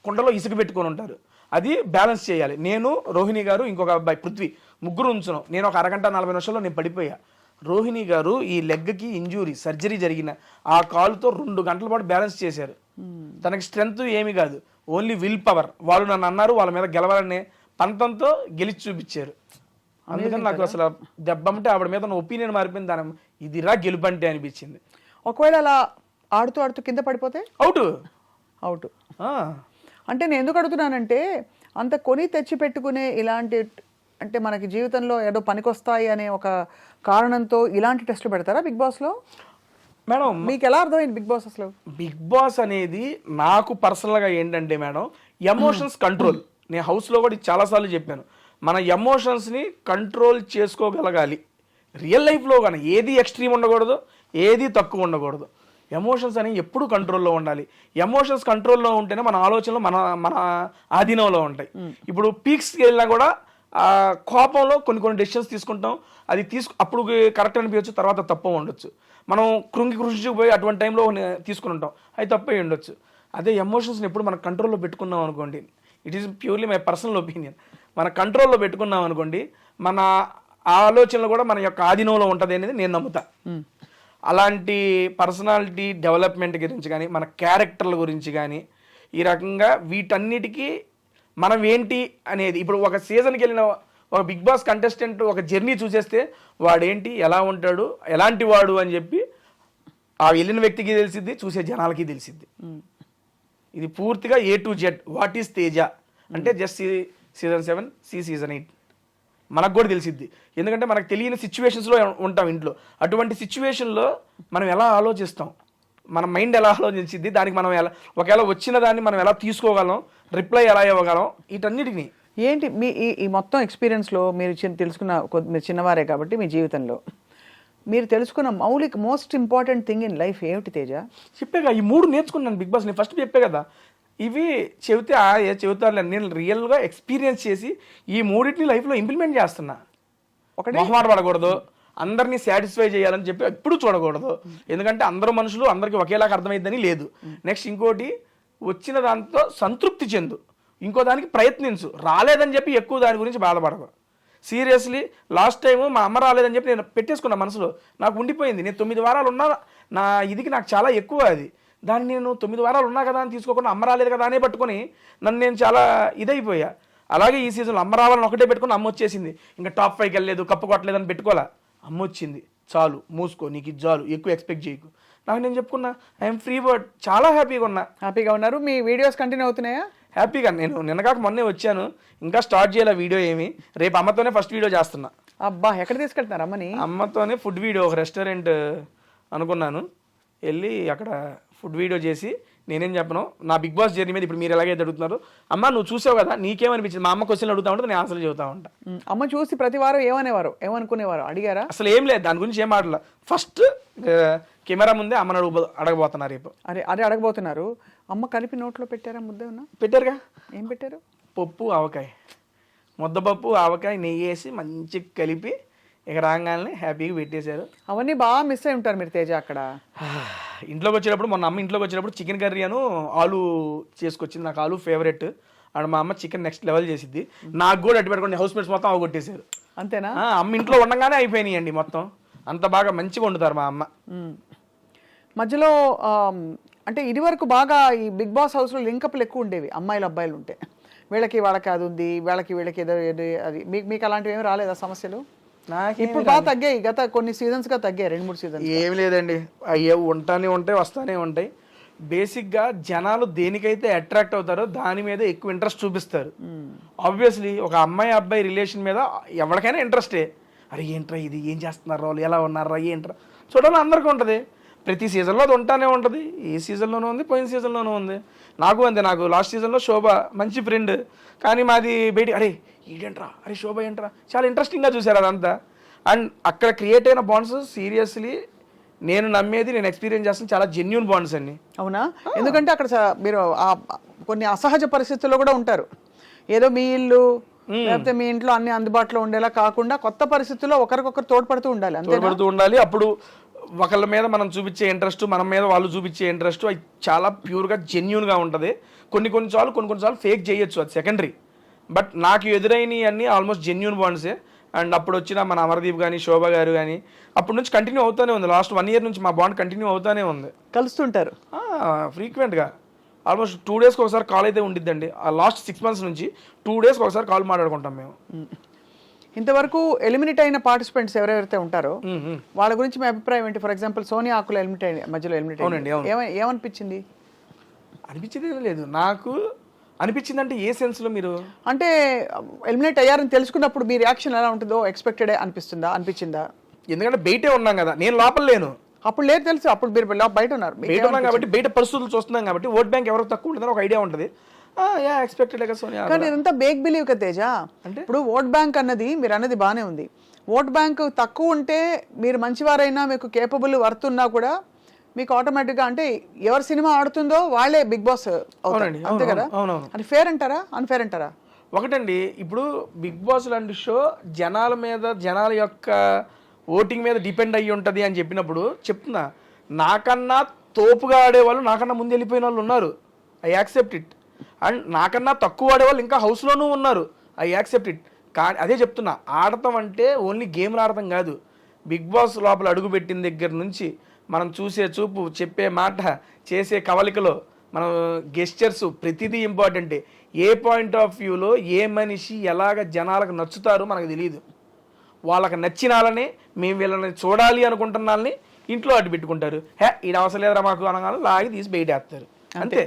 కుండలో ఇసుక పెట్టుకొని ఉంటారు, అది బ్యాలెన్స్ చేయాలి. నేను, రోహిణి గారు, ఇంకొక అబ్బాయి పృథ్వీ, ముగ్గురు ఉంచున్నాం. నేను ఒక అరగంట 40 నిమిషాల్లో నేను పడిపోయా. రోహిణి గారు ఈ లెగ్కి ఇంజూరీ సర్జరీ జరిగిన ఆ కాలుతో 2 గంటల పాటు బ్యాలెన్స్ చేశారు. తనకి స్ట్రెంగ్త్ ఏమీ కాదు, ఓన్లీ విల్ పవర్. వాళ్ళు నన్ను అన్నారు వాళ్ళ మీద గెలవాలనే పంతంతో గెలిచి చూపించారు. అందుకని నాకు అసలు దెబ్బంటే ఆవిడ మీద ఒపీనియన్ మారిపోయింది. దాని ఇదిరా గెలుపంటే అనిపించింది. ఒకవేళ అలా ఆడుతూ కింద పడిపోతే అవుట్. అంటే నేను ఎందుకు అడుగుతున్నానంటే అంత కొని తెచ్చి పెట్టుకునే ఇలాంటి, అంటే మనకి జీవితంలో ఏదో పనికొస్తాయి అనే ఒక కారణంతో ఇలాంటి టెస్టులు పెడతారా బిగ్ బాస్లో? మేడం మీకు ఎలా అర్థమైంది బిగ్ బాస్ అసలు? బిగ్ బాస్ అనేది నాకు పర్సనల్గా ఏంటంటే మేడం, ఎమోషన్స్ కంట్రోల్. నేను హౌస్లో కూడా చాలాసార్లు చెప్పాను, మన ఎమోషన్స్ని కంట్రోల్ చేసుకోగలగాలి. రియల్ లైఫ్లో కానీ ఏది ఎక్స్ట్రీమ్ ఉండకూడదు, ఏది తక్కువ ఉండకూడదు. ఎమోషన్స్ అనేవి ఎప్పుడు కంట్రోల్లో ఉండాలి. ఎమోషన్స్ కంట్రోల్లో ఉంటేనే మన ఆలోచనలు మన ఆధీనంలో ఉంటాయి. ఇప్పుడు పీక్స్కి వెళ్ళినా కూడా కోపంలో కొన్ని డెసిషన్స్ తీసుకుంటాం, అది అప్పుడు కరెక్ట్ అనిపించచ్చు, తర్వాత తప్పు ఉండొచ్చు. మనం కృషిపోయి అటువంటి టైంలో తీసుకుని ఉంటాం, అది తప్పే ఉండొచ్చు. అదే ఎమోషన్స్ని ఎప్పుడు మన కంట్రోల్లో పెట్టుకున్నాం అనుకోండి, it is purely my personal opinion, మన కంట్రోల్లో పెట్టుకున్నాం అనుకోండి, మన ఆలోచనలు కూడా మన యొక్క ఆధీనంలో ఉంటుంది అనేది నేను నమ్ముతా. అలాంటి పర్సనాలిటీ డెవలప్మెంట్ గురించి కానీ, మన క్యారెక్టర్ల గురించి కానీ, ఈ రకంగా వీటన్నిటికీ మనం ఏంటి అనేది, ఇప్పుడు ఒక సీజన్కి వెళ్ళిన ఒక బిగ్ బాస్ కంటెస్టెంట్ ఒక జర్నీ చూసేస్తే వాడేంటి, ఎలా ఉంటాడు, ఎలాంటి వాడు అని చెప్పి ఆ వెళ్ళిన వ్యక్తికి తెలిసిద్ది, చూసే జనాలకి తెలిసిద్ది. ఇది పూర్తిగా A to Z. What is Teja అంటే జస్ట్ సీజన్ 7, సీజన్ 8. మనకు కూడా తెలిసిద్ది. ఎందుకంటే మనకు తెలియని సిచ్యువేషన్స్లో ఉంటాం ఇంట్లో. అటువంటి సిచ్యువేషన్లో మనం ఎలా ఆలోచిస్తాం, మన మైండ్ ఎలా ఆలోచించిద్ది, దానికి మనం ఎలా ఒకవేళ వచ్చిన దాన్ని మనం ఎలా తీసుకోగలం, రిప్లై ఎలా ఇవ్వగలం, వీటన్నిటిని. ఏంటి మీ ఈ మొత్తం ఎక్స్పీరియన్స్లో మీరు తెలుసుకున్న మీరు చిన్నవారే కాబట్టి మీ జీవితంలో మీరు తెలుసుకున్న most important thing in life ఏమిటి తేజ? చెప్పేగా ఈ 3 నేర్చుకున్నాను బిగ్ బాస్. నేను ఫస్ట్ చెప్పే కదా, ఇవి చెబితే చెబుతారులే, నేను రియల్గా ఎక్స్పీరియన్స్ చేసి ఈ 3టిని లైఫ్లో ఇంప్లిమెంట్ చేస్తున్నా. ఒకటి మొహమాట పడకూడదు, అందరినీ సాటిస్ఫై చేయాలని చెప్పి ఎప్పుడు చూడకూడదు. ఎందుకంటే అందరూ మనుషులు, అందరికీ ఒకేలాగా అర్థమైద్దని లేదు. నెక్స్ట్ ఇంకోటి, వచ్చిన దాంతో సంతృప్తి చెందు, ఇంకో దానికి ప్రయత్నించు. రాలేదని చెప్పి ఎక్కువ దాని గురించి బాధపడదు. సీరియస్లీ లాస్ట్ టైము మా అమ్మ రాలేదని చెప్పి నేను పెట్టేసుకున్న మనసులో, నాకు ఉండిపోయింది. నేను 9 వారాలు ఉన్నా, నా ఇదికి నాకు చాలా ఎక్కువ అది. దాన్ని నేను 9 వారాలు ఉన్నా కదా అని తీసుకోకుండా అమ్మ రాలేదు కదా అనే పట్టుకొని నన్ను నేను చాలా ఇదైపోయా. అలాగే ఈ సీజన్లో అమ్మ రావాలని ఒకటే పెట్టుకుని అమ్మ వచ్చేసింది. ఇంకా టాప్ 5కి వెళ్ళలేదు, కప్పు కొట్టలేదని పెట్టుకోవాలా, అమ్మ వచ్చింది, చాలు మూసుకో, నీకు ఇది చాలు, ఎక్కువ ఎక్స్పెక్ట్ చేయకు. నాకు నేను చెప్పుకున్నా, ఐఎమ్ ఫ్రీ బర్డ్, చాలా హ్యాపీగా ఉన్నా. హ్యాపీగా ఉన్నారు? మీ వీడియోస్ కంటిన్యూ అవుతున్నాయా? హ్యాపీగా. నేను నిన్నగాక మొన్నే వచ్చాను, ఇంకా స్టార్ట్ చేయాలి వీడియో ఏమి. రేపు అమ్మతోనే ఫస్ట్ వీడియో చేస్తున్నా. అబ్బా, ఎక్కడ తీసుకెళ్తున్నారు అమ్మని? అమ్మతోనే ఫుడ్ వీడియో, ఒక రెస్టారెంట్ అనుకున్నాను, వెళ్ళి అక్కడ ఫుడ్ వీడియో చేసి నేనేం చెప్పను నా బిగ్ బాస్ జర్నీ మీద. ఇప్పుడు మీరు ఎలాగైతే అడుగుతున్నారు, అమ్మ నువ్వు చూసావు కదా నీకేమనిపించింది, మా అమ్మ క్వశ్చన్లు అడుగుతా ఉంటుంది, నేను ఆన్సర్లు చెబుతా ఉంటా. అమ్మ చూసి ప్రతి వారం ఏమనుకునేవారు, అడిగారా? అసలు ఏం లేదు, దాని గురించి ఏం మాట్లాడాల. ఫస్ట్ కెమెరా ముందే అమ్మని అడగబోతున్నారు రేపు. అదే అడగబోతున్నారు. అమ్మ కలిపి నోట్లో పెట్టారా? ముద్ద ఉన్నా పెట్టారుగా. ఏం పెట్టారు? పప్పు ఆవకాయ, ముద్దపప్పు ఆవకాయ నెయ్యి వేసి మంచిగా కలిపి ఇక రాగానే హ్యాపీగా పెట్టేశారు. అవన్నీ బాగా మిస్ అయి ఉంటారు మీరు తేజ అక్కడ. ఇంట్లోకి వచ్చేటప్పుడు, మొన్న అమ్మ ఇంట్లోకి వచ్చేటప్పుడు చికెన్ కర్రీ అను ఆలు చేసుకొచ్చింది. నాకు ఆలు ఫేవరెట్. అండ్ మా అమ్మ చికెన్ నెక్స్ట్ లెవెల్ చేసిద్ది. నాకు కూడా అటు పెట్టుకోండి, హౌస్ మేట్స్ మొత్తం అవగొట్టేశారు. అంతేనా? అమ్మ ఇంట్లో ఉండగానే అయిపోయినాయండి మొత్తం. అంత బాగా మంచిగా వండుతారు మా అమ్మ. మధ్యలో అంటే ఇది వరకు బాగా ఈ బిగ్ బాస్ హౌస్లో లింకప్లు ఎక్కువ ఉండేవి, అమ్మాయిలు అబ్బాయిలు ఉంటే. వాళ్ళకి అది ఉంది, వీళ్ళకి ఏదో అది. మీకు అలాంటివి ఏమి రాలేదా సమస్యలు? ఇప్పుడు బాగా తగ్గాయి, గత కొన్ని సీజన్స్గా తగ్గాయి, 2-3 సీజన్స్. ఏమి లేదండి, అయ్యే ఉంటానే ఉంటాయి, వస్తానే ఉంటాయి. బేసిక్గా జనాలు దేనికైతే అట్రాక్ట్ అవుతారో దాని మీద ఎక్కువ ఇంట్రెస్ట్ చూపిస్తారు. ఆబ్వియస్లీ ఒక అమ్మాయి అబ్బాయి రిలేషన్ మీద ఎవరికైనా ఇంట్రెస్టే. అరే ఏంట్రా ఇది, ఏం చేస్తున్నారు వాళ్ళు, ఎలా ఉన్నారా, ఏంట్రా చూడాలని అందరికీ ఉంటుంది. ప్రతి సీజన్లో అది ఉంటానే ఉంటుంది. ఈ సీజన్లోనూ ఉంది, పోయిన సీజన్లోనూ ఉంది. నాకు అంతే. నాకు లాస్ట్ సీజన్లో శోభ మంచి ఫ్రెండ్, కానీ మాది బయట అరే ఈడేంట్రా, అరే శోభ ఏంట్రా, చాలా ఇంట్రెస్టింగ్గా చూశారు అదంతా. అండ్ అక్కడ క్రియేట్ అయిన బాండ్స్ సీరియస్లీ నేను నమ్మేది, నేను ఎక్స్పీరియన్స్ చేస్తాను, చాలా జెన్యూన్ బాండ్స్ అండి. అవునా? ఎందుకంటే అక్కడ మీరు కొన్ని అసహజ పరిస్థితుల్లో కూడా ఉంటారు. ఏదో మీ ఇల్లు లేకపోతే మీ ఇంట్లో అన్ని అందుబాటులో ఉండేలా కాకుండా కొత్త పరిస్థితుల్లో ఒకరికొకరు తోడ్పడుతూ ఉండాలి. అప్పుడు ఒకళ్ళ మీద మనం చూపించే ఇంట్రెస్ట్, మన మీద వాళ్ళు చూపించే ఇంట్రెస్ట్, అది చాలా ప్యూర్గా జెన్యూన్గా ఉంటుంది. కొన్నిసార్లు ఫేక్ చేయొచ్చు, అది సెకండరీ. బట్ నాకు ఎదురైనవి అన్నీ ఆల్మోస్ట్ జెన్యూన్ బాండ్సే. అండ్ అప్పుడు వచ్చిన మన అమర్దీప్ కానీ శోభ గారు కానీ అప్పటి నుంచి కంటిన్యూ అవుతూనే ఉంది. లాస్ట్ 1 year నుంచి మా బాండ్ కంటిన్యూ అవుతూనే ఉంది. కలుస్తుంటారు ఫ్రీక్వెంట్గా. ఆల్మోస్ట్ 2 daysకి ఒకసారి కాల్ అయితే ఉండిద్దండి. ఆ లాస్ట్ 6 months నుంచి 2 daysకి ఒకసారి కాల్ మాట్లాడుకుంటాం మేము. ఇంతవరకు ఎలిమినేట్ అయిన పార్టిసిపెంట్స్ ఎవరెవరైతే ఉంటారో వాళ్ళ గురించి మీ అభిప్రాయం ఏంటి? ఫర్ ఎగ్జాంపుల్ సోనియా ఆకుల మధ్యలో ఎలిమినేట్ అవునండి. ఏమనిపించింది? అనిపించింది లేదు నాకు. అనిపించింది అంటే ఏ సెన్స్లో? మీరు అంటే ఎలిమినేట్ అయ్యారని తెలుసుకున్నప్పుడు మీ రియాక్షన్ ఎలా ఉంటుందో ఎక్స్పెక్టెడ్ అనిపించిందా? ఎందుకంటే బయటే ఉన్నాం కదా, నేను లోపల లేను. అప్పుడు లేదు తెలుసు, అప్పుడు మీరు బయట ఉన్నారు. బయట ఉన్నాం కాబట్టి బయట పరిస్థితులు చూస్తున్నాం కాబట్టి ఓట్ బ్యాంక్ ఎవరికి తక్కువ ఉంటుందని ఒక ఐడియా ఉంటుంది. ఎక్స్పెక్టెడ్ కదా సోనియా. కానీ ఇదంతా బేక్ బిలీవ్ కదా తేజ. అంటే ఇప్పుడు ఓట్ బ్యాంక్ అన్నది మీరు అన్నది బాగానే ఉంది. ఓట్ బ్యాంక్ తక్కువ ఉంటే మీరు మంచివారైనా మీకు కేపబుల్ వర్త్ ఉన్నా కూడా మీకు ఆటోమేటిక్గా అంటే ఎవరి సినిమా ఆడుతుందో వాళ్ళే బిగ్ బాస్ అవుతారండి. అంతే కదా? అది ఫేర్ అంటారా, అన్ఫేర్ అంటారా? ఒకటండి, ఇప్పుడు బిగ్ బాస్ లాంటి షో జనాల మీద, జనాల యొక్క ఓటింగ్ మీద డిపెండ్ అయ్యి ఉంటుంది అని చెప్పినప్పుడు చెప్తున్నా, నాకన్నా తోపుగా ఆడేవాళ్ళు నాకన్నా ముందు వెళ్ళిపోయిన వాళ్ళు ఉన్నారు. I accept it. అండ్ నాకన్నా తక్కువ ఆడేవాళ్ళు ఇంకా హౌస్లోనూ ఉన్నారు. I accept it. కానీ అదే చెప్తున్నా, ఆడటం అంటే ఓన్లీ గేమ్లు ఆడటం కాదు. బిగ్ బాస్ లోపల అడుగుపెట్టిన దగ్గర నుంచి మనం చూసే చూపు, చెప్పే మాట, చేసే కవలికలో మనం గెస్చర్స్ ప్రతిదీ ఇంపార్టెంటే. ఏ పాయింట్ ఆఫ్ వ్యూలో ఏ మనిషి ఎలాగ జనాలకు నచ్చుతారో మనకు తెలియదు. వాళ్ళకి నచ్చినాలని మేము వీళ్ళని చూడాలి అనుకుంటున్న వాళ్ళని ఇంట్లో అడ్డు పెట్టుకుంటారు. ఈడ అవసరం లేదురా మాకు అనగానే లాగి తీసి బయటేస్తారు. అంతే.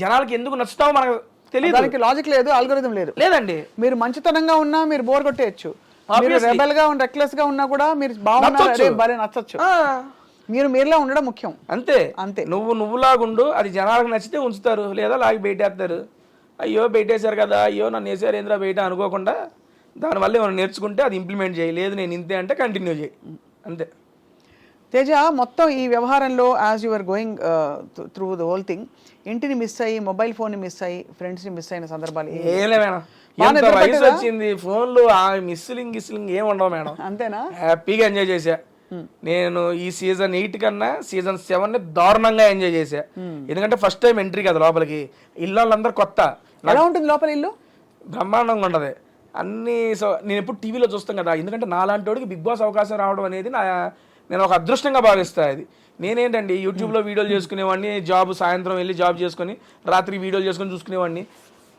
జనాలకి ఎందుకు నచ్చుతామో మనకు తెలియదు. దానికి లాజిక్ లేదు, ఆల్గోరిథం లేదు. లేదండి. మీరు మంచితనంగా ఉన్నా మీరు బోర్ కొట్టేయచ్చు, మీరు రెబెల్ గా రెక్లెస్ గా ఉన్నా కూడా మీరు బాగున్నారు భలే నచ్చచ్చు. మీరు మీరులా ఉండడం ముఖ్యం. అంతే అంతే. నువ్వులాగుండు, అది జనాలకు నచ్చితే ఉంచుతారు, లేదా లాగి బయటేస్తారు. అయ్యో బయటేశారు కదా, అయ్యో నన్ను వేసారు ఏంద్రా బయట అనుకోకుండా దానివల్ల ఏమైనా నేర్చుకుంటే అది ఇంప్లిమెంట్ చేయి, లేదు నేను ఇంతే అంటే కంటిన్యూ చేయి, అంతే. తేజ, మొత్తం ఈ వ్యవహారంలో as your going through the whole thing, ఇంటిని మిస్ అయ్యి, మొబైల్ ఫోన్ ని మిస్ అయ్యి, ఫ్రెండ్స్ ని మిస్ అయిన సందర్భాలు ఏలే మేడం. ఎంత వయసు వచ్చింది, ఫోన్లు మిస్సింగ్ ఏం ఉండవు మేడం. అంతేనా? హ్యాపీగా ఎంజాయ్ చేశా నేను. ఈ సీజన్ 8 కన్నా సీజన్ 7 దారుణంగా ఎంజాయ్ చేశా. ఎందుకంటే ఫస్ట్ టైం ఎంట్రీ కదా లోపలికి, ఇల్లు వాళ్ళందరూ కొత్త. ఎలా ఉంటుంది లోపల ఇల్లు? బ్రహ్మాండంగా ఉండదు అన్ని. నేను ఎప్పుడు టీవీలో చూస్తాం కదా, ఎందుకంటే నాలాంటి వాడికి బిగ్ బాస్ అవకాశం రావడం అనేది నేను ఒక అదృష్టంగా భావిస్తా. అది నేనేంటండి యూట్యూబ్లో వీడియోలు చేసుకునేవాడిని, జాబ్ సాయంత్రం వెళ్ళి జాబ్ చేసుకుని రాత్రి వీడియోలు చేసుకుని చూసుకునేవాడిని.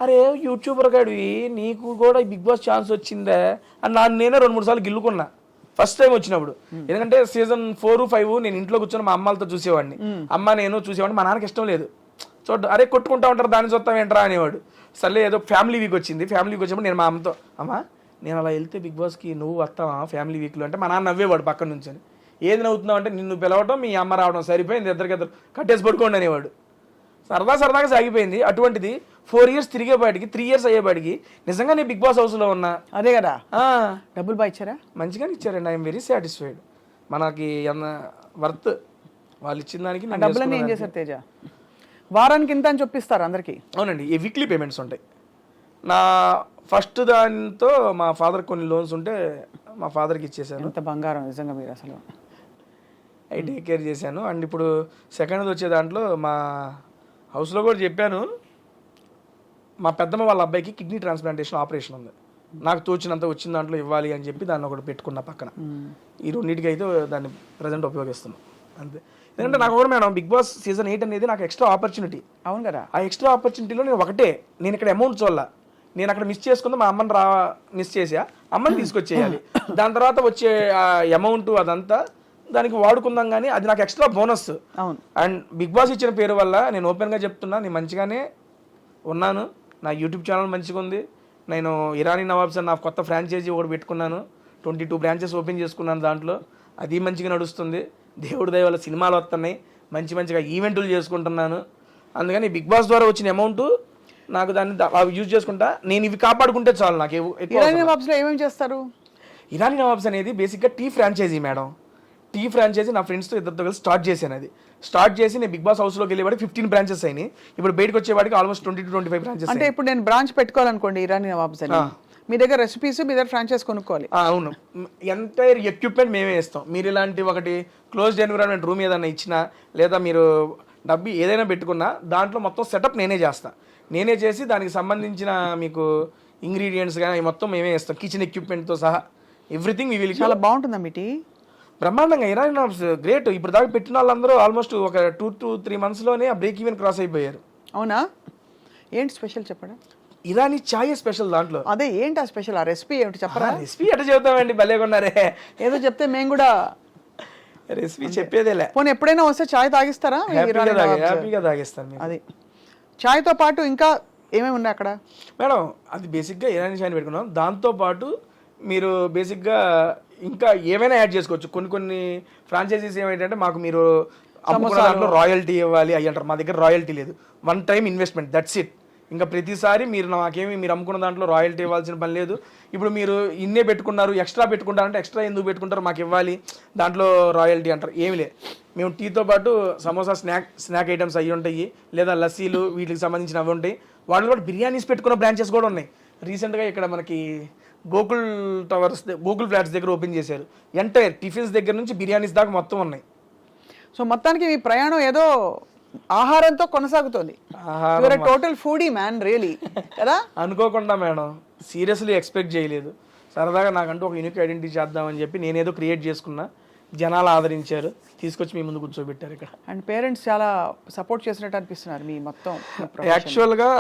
అరే యూట్యూబర్ గాడివి, నీకు కూడా బిగ్ బాస్ ఛాన్స్ వచ్చిందా అని నేనే 2-3 సార్లు గిల్లుకున్నా ఫస్ట్ టైం వచ్చినప్పుడు. ఎందుకంటే సీజన్ 4, 5 నేను ఇంట్లో కూర్చొని మా అమ్మలతో చూసేవాడిని, అమ్మ నేను చూసేవాడిని. మా నాన్నకి ఇష్టం లేదు, అరే కొట్టుకుంటా ఉంటారు దాన్ని చూస్తాం ఏంట్రా అనేవాడు. సర్లే ఏదో ఫ్యామిలీ వీక్ వచ్చింది, ఫ్యామిలీ వీక్ వచ్చినప్పుడు నేను మా అమ్మతో, అమ్మ నేను అలా వెళ్తే బిగ్ బాస్కి నువ్వు వస్తావా ఫ్యామిలీ వీక్లో అంటే, మా నాన్న నవ్వేవాడు పక్కన నుంచి. ఏది నవ్వుతున్నావు అంటే, నిన్ను పిలవటం మీ అమ్మ రావడం సరిపోయింది, ఇద్దరికిద్దరు కట్టేసి పడుకోండి అనేవాడు. సరదాగా సాగిపోయింది. అటువంటిది 4 years తిరిగేపాటికి 3 years అయ్యేపాటికి నిజంగా నేను బిగ్ బాస్ హౌస్లో ఉన్నా. అదే కదా, డబ్బులు బాగా ఇచ్చారా? మంచిగానే ఇచ్చారండి. I'm very satisfied. మనకి వర్త్ వాళ్ళు ఇచ్చిన దానికి. డబ్బులన్నీ ఏం చేశారు తేజ? వారానికి ఇంత అని చెప్పిస్తారు అందరికి? అవునండి, ఈ వీక్లీ పేమెంట్స్ ఉంటాయి. నా ఫస్ట్ దానితో మా ఫాదర్ కొన్ని లోన్స్ ఉంటే మా ఫాదర్కి ఇచ్చేసాను. ఎంత బంగారం నిజంగా మీరు అసలు. అవి టేక్ కేర్ చేశాను. అండ్ ఇప్పుడు సెకండ్ వచ్చే దాంట్లో మా హౌస్లో కూడా చెప్పాను, మా పెద్దమ్మ వాళ్ళ అబ్బాయికి కిడ్నీ ట్రాన్స్ప్లాంటేషన్ ఆపరేషన్ ఉంది, నాకు తోచినంత వచ్చిన దాంట్లో ఇవ్వాలి అని చెప్పి దాన్ని ఒకటి పెట్టుకున్న పక్కన. ఈ రెండింటికి అయితే దాన్ని ప్రజెంట్ ఉపయోగిస్తున్నాం అంతే. ఎందుకంటే నాకు కూడా మేడం బిగ్ బాస్ సీజన్ 8 అనేది నాకు ఎక్స్ట్రా ఆపర్చునిటీ. అవును కదా. ఆ ఎక్స్ట్రా ఆపర్చునిటీలో నేను ఇక్కడ అమౌంట్ చూడాల, నేను అక్కడ మిస్ చేసుకుందా మా అమ్మని మిస్ చేసా, అమ్మని తీసుకొచ్చేయాలి. దాని తర్వాత వచ్చే ఆ అమౌంట్ అదంతా దానికి వాడుకుందాం, కానీ అది నాకు ఎక్స్ట్రా బోనస్. అవును. అండ్ బిగ్ బాస్ ఇచ్చిన పేరు వల్ల నేను ఓపెన్గా చెప్తున్నా, నేను మంచిగానే ఉన్నాను. నా యూట్యూబ్ ఛానల్ మంచిగా ఉంది. నేను ఇరానీ నవాబ్స్ అని నా కొత్త ఫ్రాంచైజీ ఒకటి పెట్టుకున్నాను, 22 బ్రాంచెస్ ఓపెన్ చేసుకున్నాను. దాంట్లో అది మంచిగా నడుస్తుంది. దేవుడి దయ వల్ల సినిమాలు వస్తున్నాయి, మంచిగా ఈవెంట్లు చేసుకుంటున్నాను. అందుకని బిగ్ బాస్ ద్వారా వచ్చిన అమౌంట్ నాకు దాన్ని యూజ్ చేసుకుంటా. నేను ఇవి కాపాడుకుంటే చాలు నాకు. ఇరానీ నవాబ్స్లో ఏమేమి చేస్తారు? ఇరానీ నవాబ్స్ అనేది బేసిక్గా tea franchise madam. Tea franchise నా ఫ్రెండ్స్తో ఇద్దరితో కలిసి స్టార్ట్ చేశాను. అది స్టార్ట్ చేసి నేను బిగ్ బాస్ హౌస్లోకి వెళ్ళేవాడికి 15 బ్రాంచెస్ అయినాయి. ఇప్పుడు బయటకు వచ్చేవాడికి ఆల్మోస్ట్ 20-25 బ్రాంచెస్. అంటే ఇప్పుడు నేను బ్రాంచ్ పెట్టుకోవాలనుకోండి ఇరానీ నవాబ్స్ అని, మీ దగ్గర రెసిపీస్, మీ దగ్గర ఫ్రాంచైజ్ కొనుక్కోవాలి. అవును, ఎంటైర్ ఎక్విప్మెంట్ మేమే ఇస్తాం. మీరు ఇలాంటి ఒకటి క్లోజ్డ్ ఎన్విరాన్మెంట్ రూమ్ ఏదైనా ఇచ్చినా, లేదా మీరు డబ్బు ఏదైనా పెట్టుకున్నా దాంట్లో మొత్తం సెటప్ నేనే చేస్తాను. నేనే చేసి దానికి సంబంధించిన మీకు ఇంగ్రీడియంట్స్ కానీ మొత్తం మేమే ఇస్తాం, కిచెన్ ఎక్విప్మెంట్తో సహా ఎవ్రీథింగ్. చాలా బాగుంటుందా మీ టీ? బ్రహ్మాండంగా. Irani nawabs great. ఇప్పుడు దాకా పెట్టిన వాళ్ళందరూ ఆల్మోస్ట్ ఒక 2 to 3 monthsలోనే ఆ బ్రేక్ ఈవెన్ క్రాస్ అయిపోయారు. అవునా? ఏంటి స్పెషల్ చెప్పండి? ఇరానీ చాయ్ స్పెషల్ దాంట్లో. అదే ఏంటి ఆ స్పెషల్? ఆ రెసిపీ ఏమిటి చెప్పరా? రెసిపీ ఎట్లా చెబుతామండి, భలే కొన్నారే. ఏదో చెప్తే మేము కూడా రెసిపీ చెప్పేదేలే. పోనీ ఎప్పుడైనా వస్తే చాయ్ తాగిస్తారా? హ్యాపీగా తాగిస్తాను. అది చాయ్తో పాటు ఇంకా ఏమేమి ఉన్నాయి అక్కడ మేడం? అది బేసిక్గా ఇరానీ చాయ్ పెట్టుకున్నాం. దాంతోపాటు మీరు బేసిక్గా ఇంకా ఏమైనా యాడ్ చేసుకోవచ్చు. కొన్ని ఫ్రాంచైజీస్ ఏమైందంటే మాకు మీరు అమ్ముకున్న దాంట్లో రాయల్టీ ఇవ్వాలి అయ్యి అంటారు. మా దగ్గర రాయల్టీ లేదు, 1 time ఇన్వెస్ట్మెంట్, దట్స్ ఇట్. ఇంకా ప్రతిసారి మీరు మీరు అమ్ముకున్న దాంట్లో రాయల్టీ ఇవ్వాల్సిన పని లేదు. ఇప్పుడు మీరు ఇన్నే పెట్టుకున్నారు, ఎక్స్ట్రా పెట్టుకుంటారంటే ఎక్స్ట్రా ఎందుకు పెట్టుకుంటారు, మాకు ఇవ్వాలి, దాంట్లో రాయల్టీ అంటారు. ఏమి లేదు. మేము టీతో పాటు సమోసా స్నాక్ ఐటమ్స్ అవి ఉంటాయి, లేదా లస్సీలు వీటికి సంబంధించిన అవి ఉంటాయి. వాటిలో కూడా బిర్యానీస్ పెట్టుకున్న బ్రాంచెస్ కూడా ఉన్నాయి. రీసెంట్గా ఇక్కడ మనకి గోకుల్ టవర్స్, గూగుల్ ఫ్లాట్స్ దగ్గర ఓపెన్ చేశారు. ఎంటైర్ టిఫిన్స్ దగ్గర నుంచి బిర్యానీస్ దాకా మొత్తం ఉన్నాయి. సో మొత్తానికి మీ ప్రయాణం ఏదో ఆహారంతో కొనసాగుతుంది. టోటల్ ఫుడీ మ్యాన్ రియలీ కదా. అనుకోకుండా మేడం, సీరియస్లీ ఎక్స్పెక్ట్ చేయలేదు. సరదాగా నాకంటూ ఒక యూనిక్ ఐడెంటిటీ చేద్దామని చెప్పి నేనేదో క్రియేట్ చేసుకున్నా, జనాలు ఆదరించారు, తీసుకొచ్చి మీ ముందు కూర్చోబెట్టారు ఇక్కడ. అండ్ పేరెంట్స్ చాలా సపోర్ట్ చేసినట్టు అనిపిస్తున్నారు మీ మొత్తం. యాక్చువల్గా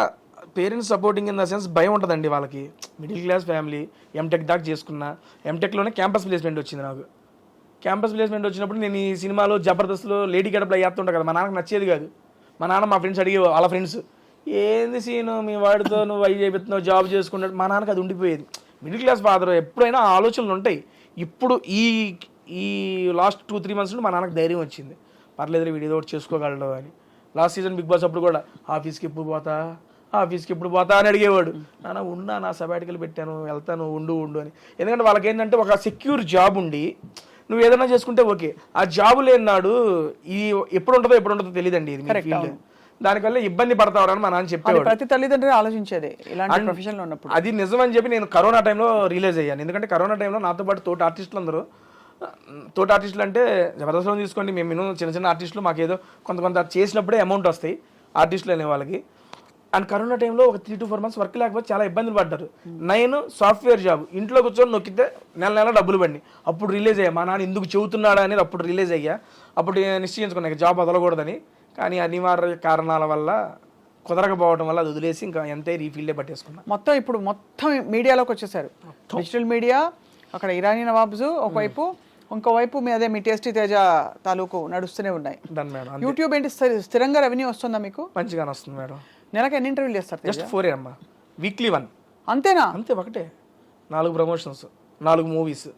parents supporting in the sense భయం ఉంటుందండి వాళ్ళకి. మిడిల్ క్లాస్ ఫ్యామిలీ, ఎంటెక్ దాకా చేసుకున్నా. ఎంటెక్లోనే క్యాంపస్ ప్లేస్మెంట్ వచ్చింది నాకు. క్యాంపస్ ప్లేస్మెంట్ వచ్చినప్పుడు నేను ఈ సినిమాలో జబర్దస్త్లో లేడీ గడపలో వేస్తుంటా కదా, మా నాన్నకు నచ్చేది కాదు. మా నాన్న మా ఫ్రెండ్స్ అడిగి వాళ్ళ ఫ్రెండ్స్ ఏంది సీను మీ వాడితో నువ్వు అవి చేపిస్తున్నావు జాబ్ చేసుకున్నాడు. మా నాన్నకి అది ఉండిపోయేది. మిడిల్ క్లాస్ ఫాదర్ ఎప్పుడైనా ఆలోచనలు ఉంటాయి. ఇప్పుడు ఈ లాస్ట్ 2-3 months నుండి మా నాన్నకు ధైర్యం వచ్చింది, పర్లేదు వీడు ఏదో ఒకటి చేసుకోగలడు అని. లాస్ట్ సీజన్ బిగ్ బాస్ అప్పుడు కూడా ఆఫీస్కి ఎప్పుడు పోతా అని అడిగేవాడు. నాన్న ఉన్నా, నా సబాటికల్ పెట్టాను, వెళ్తాను, ఉండు అని. ఎందుకంటే వాళ్ళకి ఏంటంటే ఒక సెక్యూర్ జాబ్ ఉండి నువ్వు ఏదైనా చేసుకుంటే ఓకే, ఆ జాబ్ లేనాడు ఇది ఎప్పుడు ఉంటుందో తెలియదండి. ఇది ఫీల్డ్, దానివల్ల ఇబ్బంది పడతావని మా నాన్న చెప్పేవాడు. ప్రతి తల్లిదండ్రులు ఆలోచించేది ఇలాంటి ప్రొఫెషన్ లో ఉన్నప్పుడు. అది నిజమని చెప్పి నేను కరోనా టైంలో రియలైజ్ అయ్యాను. ఎందుకంటే కరోనా టైంలో నాతో పాటు తోటి ఆర్టిస్టులు అంటే జబర్దస్త్లో తీసుకోండి, మేము చిన్న ఆర్టిస్టులు మాకేదో కొంత చేసినప్పుడే అమౌంట్ వస్తాయి ఆర్టిస్టులు అనే వాళ్ళకి. అండ్ కరోనా టైంలో ఒక 3 to 4 months వర్క్ లేకపోతే చాలా ఇబ్బందులు పడ్డారు. నేను సాఫ్ట్వేర్ జాబ్ ఇంట్లో కూర్చొని నొక్కితే నెల డబ్బులు పడి అప్పుడు రిలీజ్ అయ్యా. మా నాన్న ఎందుకు చెబుతున్నాడా అనేది అప్పుడు రిలీజ్ అయ్యా. అప్పుడు నిశ్చయించుకున్నా జాబ్ వదలకూడదని. కానీ అనివార్య కారణాల వల్ల కుదరకపోవడం వల్ల అది వదిలేసి ఇంకా ఎంతే రీఫీల్డే పట్టేసుకున్నా. మొత్తం మీడియాలోకి వచ్చేసారు. డిజిటల్ మీడియా, అక్కడ ఇరానీ నవాబ్స్ ఒకవైపు, ఇంకోవైపు మీ టేస్టీ తేజ తాలూకు నడుస్తూనే ఉన్నాయి. Done madam. యూట్యూబ్ ఏంటి స్థిరంగా రెవెన్యూ వస్తుందా మీకు? మంచిగానే వస్తుంది మేడం. నెలకి ఎన్ని ఇంటర్వ్యూలు చేస్తారు? జస్ట్ 4 అమ్మా, వీక్లీ 1. అంతేనా? అంతే, ఒకటే 4 ప్రమోషన్స్, 4 మూవీస్.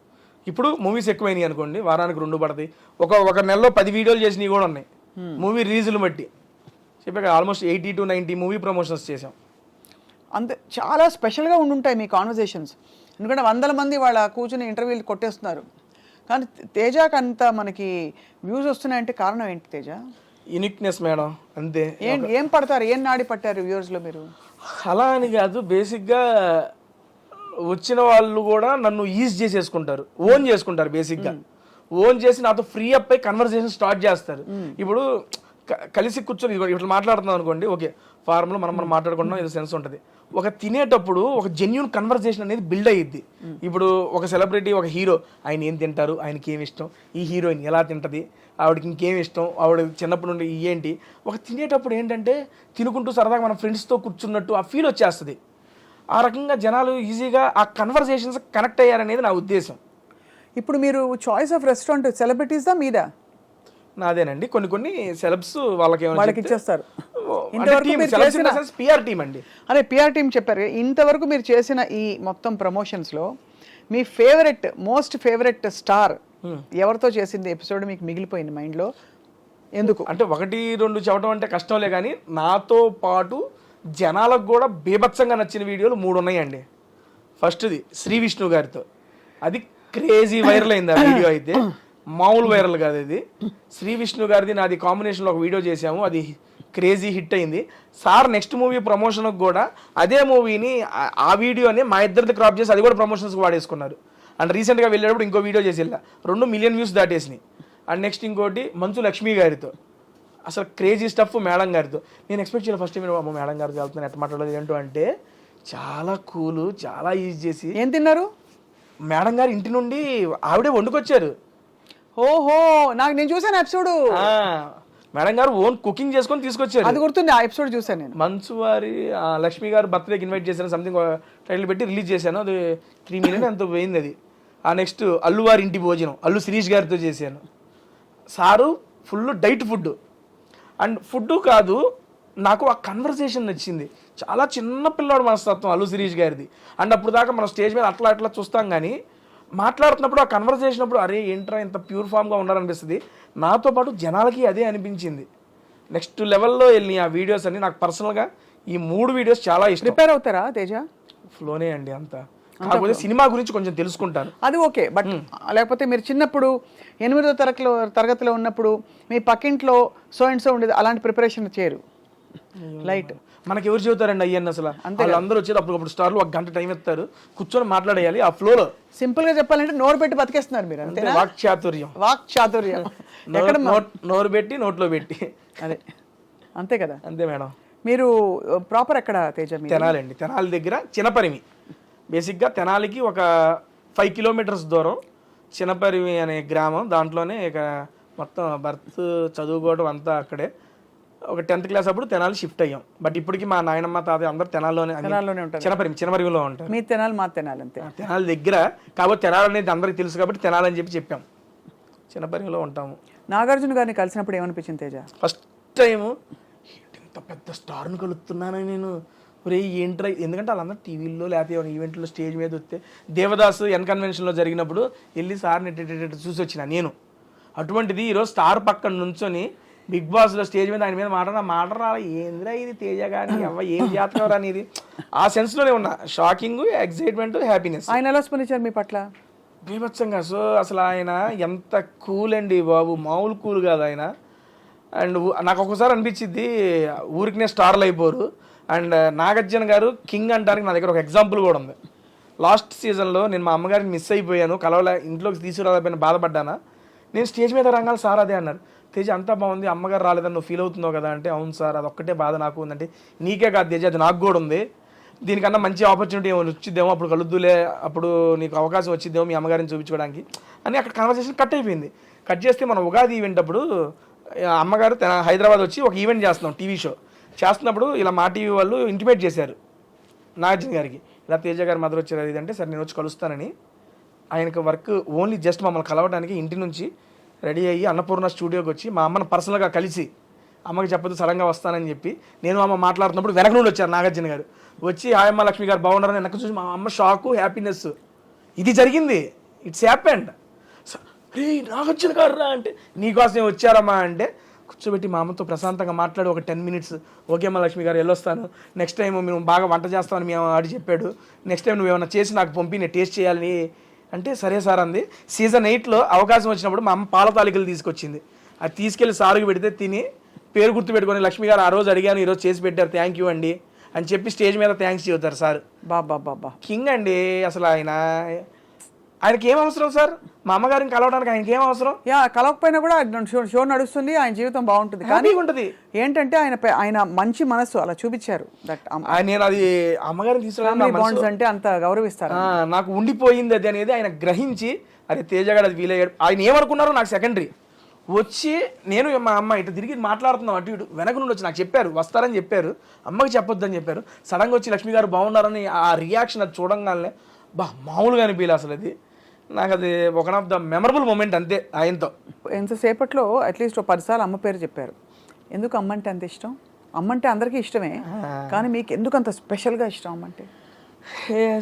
ఇప్పుడు మూవీస్ ఎక్కువైనాయి అనుకోండి, వారానికి 2 పడతాయి. ఒక నెలలో 10 వీడియోలు చేసినవి కూడా ఉన్నాయి మూవీ రిలీజులు బట్టి. చెప్పాక ఆల్మోస్ట్ 80 to 90 మూవీ ప్రమోషన్స్ చేసాం. అంతే, చాలా స్పెషల్గా ఉండుంటాయి మీ కాన్వర్జేషన్స్. ఎందుకంటే 100 మంది వాళ్ళ కూర్చుని ఇంటర్వ్యూలు కొట్టేస్తున్నారు. కానీ తేజకి అంత మనకి వ్యూస్ వస్తున్నాయంటే కారణం ఏంటి తేజ? యూనిక్నెస్ మేడం, అంతే. ఏం పడతారు, ఏం నాడి పట్టారు వ్యూవర్స్లో మీరు? అలా అని కాదు, బేసిక్గా వచ్చిన వాళ్ళు కూడా నన్ను ఈజ్ చేసేసుకుంటారు, ఓన్ చేసుకుంటారు. బేసిక్గా ఓన్ చేసి నాతో ఫ్రీ అప్ అయి కన్వర్సేషన్ స్టార్ట్ చేస్తారు. ఇప్పుడు కలిసి కూర్చొని ఇట్లా మాట్లాడుతున్నాం అనుకోండి, ఓకే ఫార్మ్లో మనం మాట్లాడుకుంటున్నాం, ఏదో సెన్స్ ఉంటుంది. ఒక తినేటప్పుడు ఒక జెన్యూన్ కన్వర్సేషన్ అనేది బిల్డ్ అయ్యిద్ది. ఇప్పుడు ఒక సెలబ్రిటీ, ఒక హీరో, ఆయన ఏం తింటారు, ఆయనకి ఏమి ఇష్టం, ఈ హీరోయిన్ ఎలా తింటుంది, ఆవిడకి ఇంకేమి ఇష్టం, ఆవిడ చిన్నప్పటి నుండి ఏంటి. ఒక తినేటప్పుడు ఏంటంటే తినుకుంటూ సరదాగా మన ఫ్రెండ్స్తో కూర్చున్నట్టు ఆ ఫీల్ వచ్చేస్తుంది. ఆ రకంగా జనాలు ఈజీగా ఆ కన్వర్సేషన్స్ కనెక్ట్ అయ్యారనేది నా ఉద్దేశం. ఇప్పుడు మీరు చాయిస్ ఆఫ్ రెస్టారెంట్ సెలబ్రిటీస్దా మీదా? నాదేనండి. కొన్ని సెలబ్స్ వాళ్ళకి ఇచ్చేస్తారు. పిఆర్ టీమ్ అండి. అదే పిఆర్ టీమ్ చెప్పారు. ఇంతవరకు మీరు చేసిన ఈ మొత్తం ప్రమోషన్స్లో మీ మోస్ట్ ఫేవరెట్ స్టార్ ఎవరితో చేసింది ఎపిసోడ్ మీకు మిగిలిపోయింది మైండ్లో? ఎందుకు అంటే 1-2 చెప్పడం అంటే కష్టంలే, కానీ నాతో పాటు జనాలకు కూడా బీభత్సంగా నచ్చిన వీడియోలు 3 ఉన్నాయండి. ఫస్ట్ది శ్రీ విష్ణు గారితో, అది క్రేజీ వైరల్ అయింది. ఆ వీడియో అయితే మామూలు వైరల్ కాదు. ఇది శ్రీ విష్ణు గారిది నాది కాంబినేషన్లో ఒక వీడియో చేసాము, అది క్రేజీ హిట్ అయింది. సార్ నెక్స్ట్ మూవీ ప్రమోషన్కి కూడా అదే మూవీని, ఆ వీడియోని మా ఇద్దరిది క్రాప్ చేసి అది కూడా ప్రమోషన్స్కి వాడేసుకున్నారు. అండ్ రీసెంట్గా వెళ్ళేటప్పుడు ఇంకో వీడియో చేసి 2 million వ్యూస్ దాటేసినాయి. అండ్ నెక్స్ట్ ఇంకోటి మంచు లక్ష్మి గారితో, అసలు క్రేజీ స్టఫ్ మేడం గారితో. నేను ఎక్స్పెక్ట్ చేయాలి ఫస్ట్ టైం మేడం గారితో వెళ్తున్నాను, ఎట్లా మాట్లాడలేదు ఏంటో అంటే చాలా కూల్, చాలా ఈజీ చేసి. ఏం తిన్నారు? మేడం గారు ఇంటి నుండి ఆవిడే వండుకొచ్చారు. ఓహో, నేను చూసాను ఎపిసోడ్. మేడం గారు ఓన్ కుకింగ్ చేసుకొని తీసుకొచ్చారు. అది గుర్తుంది, ఆ ఎపిసోడ్ చూసాను నేను. మంచు వారి లక్ష్మి గారు బర్త్డేకి ఇన్వైట్ చేశాను, సంథింగ్ టైటిల్ పెట్టి రిలీజ్ చేశాను. అది 3 million ఎంతో పోయింది అది. ఆ నెక్స్ట్ అల్లు వారి ఇంటి భోజనం, అల్లు శిరీష్ గారితో చేశాను. Sir full diet food. And food కాదు, నాకు ఆ కన్వర్సేషన్ నచ్చింది. చాలా చిన్న పిల్లాడు మనస్తత్వం అల్లు శిరీష్ గారిది. అండ్ అప్పుడు దాకా మనం స్టేజ్ మీద అట్లా చూస్తాం, కానీ మాట్లాడుతున్నప్పుడు ఆ కన్వర్సేషన్ అప్పుడు అరే ఏంట్రా ఇంత ప్యూర్ ఫామ్గా ఉండాలనిపిస్తుంది. నాతో పాటు జనాలకి అదే అనిపించింది. నెక్స్ట్ లెవెల్లో వెళ్ళి ఆ వీడియోస్ అన్ని నాకు పర్సనల్గా ఈ 3 వీడియోస్ చాలా ఇష్టం. ప్రిపేర్ అవుతారా తేజ? ఫ్లోనే అండి అంతా. కాకపోతే సినిమా గురించి కొంచెం తెలుసుకుంటాను, అది ఓకే. బట్ లేకపోతే మీరు చిన్నప్పుడు 8వ తరగతిలో ఉన్నప్పుడు మీ పక్కింట్లో సో అండ్ సో ఉండేది, అలాంటి ప్రిపరేషన్ చేయరు? లైట్ మనకి ఎవరు చెబుతారండి అయ్యన్న? అసలు అందరూ వచ్చేది అప్పుడు స్టార్లు 1 గంట టైం ఇస్తారు, కూర్చొని మాట్లాడేయాలి ఆ ఫ్లోలో. సింపుల్ గా చెప్పాలంటే నోరు పెట్టి బతికేస్తున్నారు మీరు, అంతే. వాక్చాతుర్యం ఎక్కడ నోరు పెట్టి నోట్లో పెట్టి, అదే అంతే కదా. అంతే మేడం. మీరు ప్రాపర్ ఎక్కడ తేజ? తెనాలండి. తెనాలి దగ్గర చినపరిమి. బేసిక్గా తెనాలికి ఒక 5 kilometers దూరం చినపరిమి అనే గ్రామం. దాంట్లోనే ఇక మొత్తం బర్త్ చదువుకోవడం అంతా అక్కడే. ఒక 10th class అప్పుడు తెనాలి షిఫ్ట్ అయ్యాం. బట్ ఇప్పటికి మా నాయనమ్మ తాతయ్య అందరూ తెనాల్లోనే ఉంటారు. చినపరిమిలో ఉంటారు. మీ తెనాలి మా తెనాలి అంతే. తెనాలి దగ్గర కాబట్టి తెనాలి అనేది అందరికి తెలుసు కాబట్టి తెనాలి అని చెప్పాం. చినపరిమిలో ఉంటాము. నాగార్జున గారిని కలిసినప్పుడు ఏమనిపించింది తేజ? ఫస్ట్ టైము ఇంత పెద్ద స్టార్ని కలుస్తున్నానని నేను ఒరే ఏంట్రా, ఎందుకంటే వాళ్ళందరూ టీవీల్లో లేకపోతే ఈవెంట్లో స్టేజ్ మీద వస్తే దేవదాసు ఎన్ కన్వెన్షన్లో జరిగినప్పుడు వెళ్ళి సార్ని చూసి వచ్చిన నేను. అటువంటిది ఈరోజు స్టార్ పక్కన నుంచొని బిగ్ బాస్లో స్టేజ్ మీద ఆయన మీద మాటరా ఏంద్రా ఇది తేజ కానీ అవ్వ ఏం జాతకం అనేది ఆ సెన్స్లోనే ఉన్నా. Shocking, excitement, happiness. ఆయన ఎలా స్పందించారు మీ పట్ల? బీభత్సంగా. సో అసలు ఆయన ఎంత కూల్ అండి బాబు, మామూలు కూల్ కాదు ఆయన. అండ్ నాకు ఒక్కొక్కసారి అనిపించింది ఊరికినే స్టార్లు అయిపోరు. అండ్ నాగార్జున గారు కింగ్ అంటానికి నా దగ్గర ఒక ఎగ్జాంపుల్ కూడా ఉంది. లాస్ట్ సీజన్లో నేను మా అమ్మగారిని మిస్ అయిపోయాను, కలవలే, ఇంట్లోకి తీసుకురాలేకపోయినా బాధపడ్డానా. నేను స్టేజ్ మీద రంగాలి సార్ అదే అన్నారు, తేజ అంతా బాగుంది, అమ్మగారు రాలేదని నువ్వు ఫీల్ అవుతున్నావు కదా అంటే, అవును సార్ అది ఒక్కటే బాధ నాకు ఉందంటే, నీకే కాదు తేజ అది నాకు కూడా ఉంది, దీనికన్నా మంచి ఆపర్చునిటీ ఏమో వచ్చిద్దేమో, అప్పుడు కలుద్దులే, అప్పుడు నీకు అవకాశం వచ్చిద్దేమో మీ అమ్మగారిని చూపించుకోవడానికి అని అక్కడ కన్వర్సేషన్ కట్ అయిపోయింది. కట్ చేస్తే మనం ఉగాది ఈవెంట్ అప్పుడు అమ్మగారు హైదరాబాద్ వచ్చి ఒక ఈవెంట్ చేస్తున్నాం, టీవీ షో చేస్తున్నప్పుడు ఇలా మా టీవీ వాళ్ళు ఇంటిమేట్ చేశారు నాగార్జున గారికి, ఇలా తేజ గారు మదర్ వచ్చారు అది అంటే, సరే నేను వచ్చి కలుస్తానని. ఆయనకు వర్క్ ఓన్లీ జస్ట్ మమ్మల్ని కలవడానికి ఇంటి నుంచి రెడీ అయ్యి అన్నపూర్ణ స్టూడియోకి వచ్చి మా అమ్మను పర్సనల్గా కలిసి, అమ్మకి చెప్పదు సడన్గా వస్తానని చెప్పి, నేను అమ్మ మాట్లాడుతున్నప్పుడు వెనక నుండి వచ్చారు నాగార్జున గారు వచ్చి, హాయమ్మ లక్ష్మి గారు బాగున్నారని వెనక చూసి మా అమ్మ షాకు, హ్యాపీనెస్. ఇది జరిగింది, ఇట్స్ హ్యాపెండ్. రే నాగార్జున గారు రా అంటే, నీకోసం వచ్చారమ్మా అంటే కూర్చోబెట్టి మా అమ్మతో ప్రశాంతంగా మాట్లాడి ఒక 10 minutes, ఓకే అమ్మ లక్ష్మి గారు వెళ్ళొస్తాను, నెక్స్ట్ టైం మేము బాగా వంట చేస్తామని మేము ఆడి చెప్పాడు, నెక్స్ట్ టైం నువ్వు ఏమైనా చేసి నాకు పంపి నేను టేస్ట్ చేయాలని అంటే, సరే సార్ అంది. సీజన్ 8లో అవకాశం వచ్చినప్పుడు మా అమ్మ పాల తాలికలు తీసుకొచ్చింది, అది తీసుకెళ్ళి సారుకు పెడితే తిని పేరు గుర్తు పెట్టుకొని, లక్ష్మి గారు ఆ రోజు అడిగాను ఈరోజు చేసి పెట్టారు థ్యాంక్ యూ అండి అని చెప్పి స్టేజ్ మీద థ్యాంక్స్ చెబుతారు సార్. బాబా కింగ్ అండి అసలు. ఆయనకి ఏం అవసరం సార్, మా అమ్మగారిని కలవడానికి ఆయనకి ఏం అవసరం? కలవకపోయినా కూడా షో నడుస్తుంది, ఆయన జీవితం బాగుంటుంది. కానీ ఉంటుంది ఏంటంటే ఆయన మంచి మనసు అలా చూపించారు. నేను అది అమ్మగారిని తీసుకురావడం అంటే అంత గౌరవిస్తారు. నాకు ఉండిపోయింది అది అనేది ఆయన గ్రహించి, అరే తేజగాడు అది ఫీల్ అయ్యాడు. ఆయన ఏమనుకున్నారో నాకు సెకండరీ. వచ్చి నేను మా అమ్మ ఇటు తిరిగి మాట్లాడుతున్నాం, అటు ఇటు వెనక నుండి వచ్చి నాకు చెప్పారు వస్తారని చెప్పారు, అమ్మకి చెప్పొద్దని చెప్పారు. సడన్గా వచ్చి లక్ష్మి గారు బాగున్నారని ఆ రియాక్షన్ అది చూడంగానే మామూలుగా అనిపించలే అసలు. అది నాకు అది one of the memorable moment అంతే ఆయనతో. ఎంతసేపట్లో అట్లీస్ట్ 10 సార్లు అమ్మ పేరు చెప్పారు. ఎందుకు అమ్మ అంటే అంత ఇష్టం? అమ్మ అంటే అందరికీ ఇష్టమే, కానీ మీకు ఎందుకు అంత స్పెషల్గా ఇష్టం అమ్మ అంటే?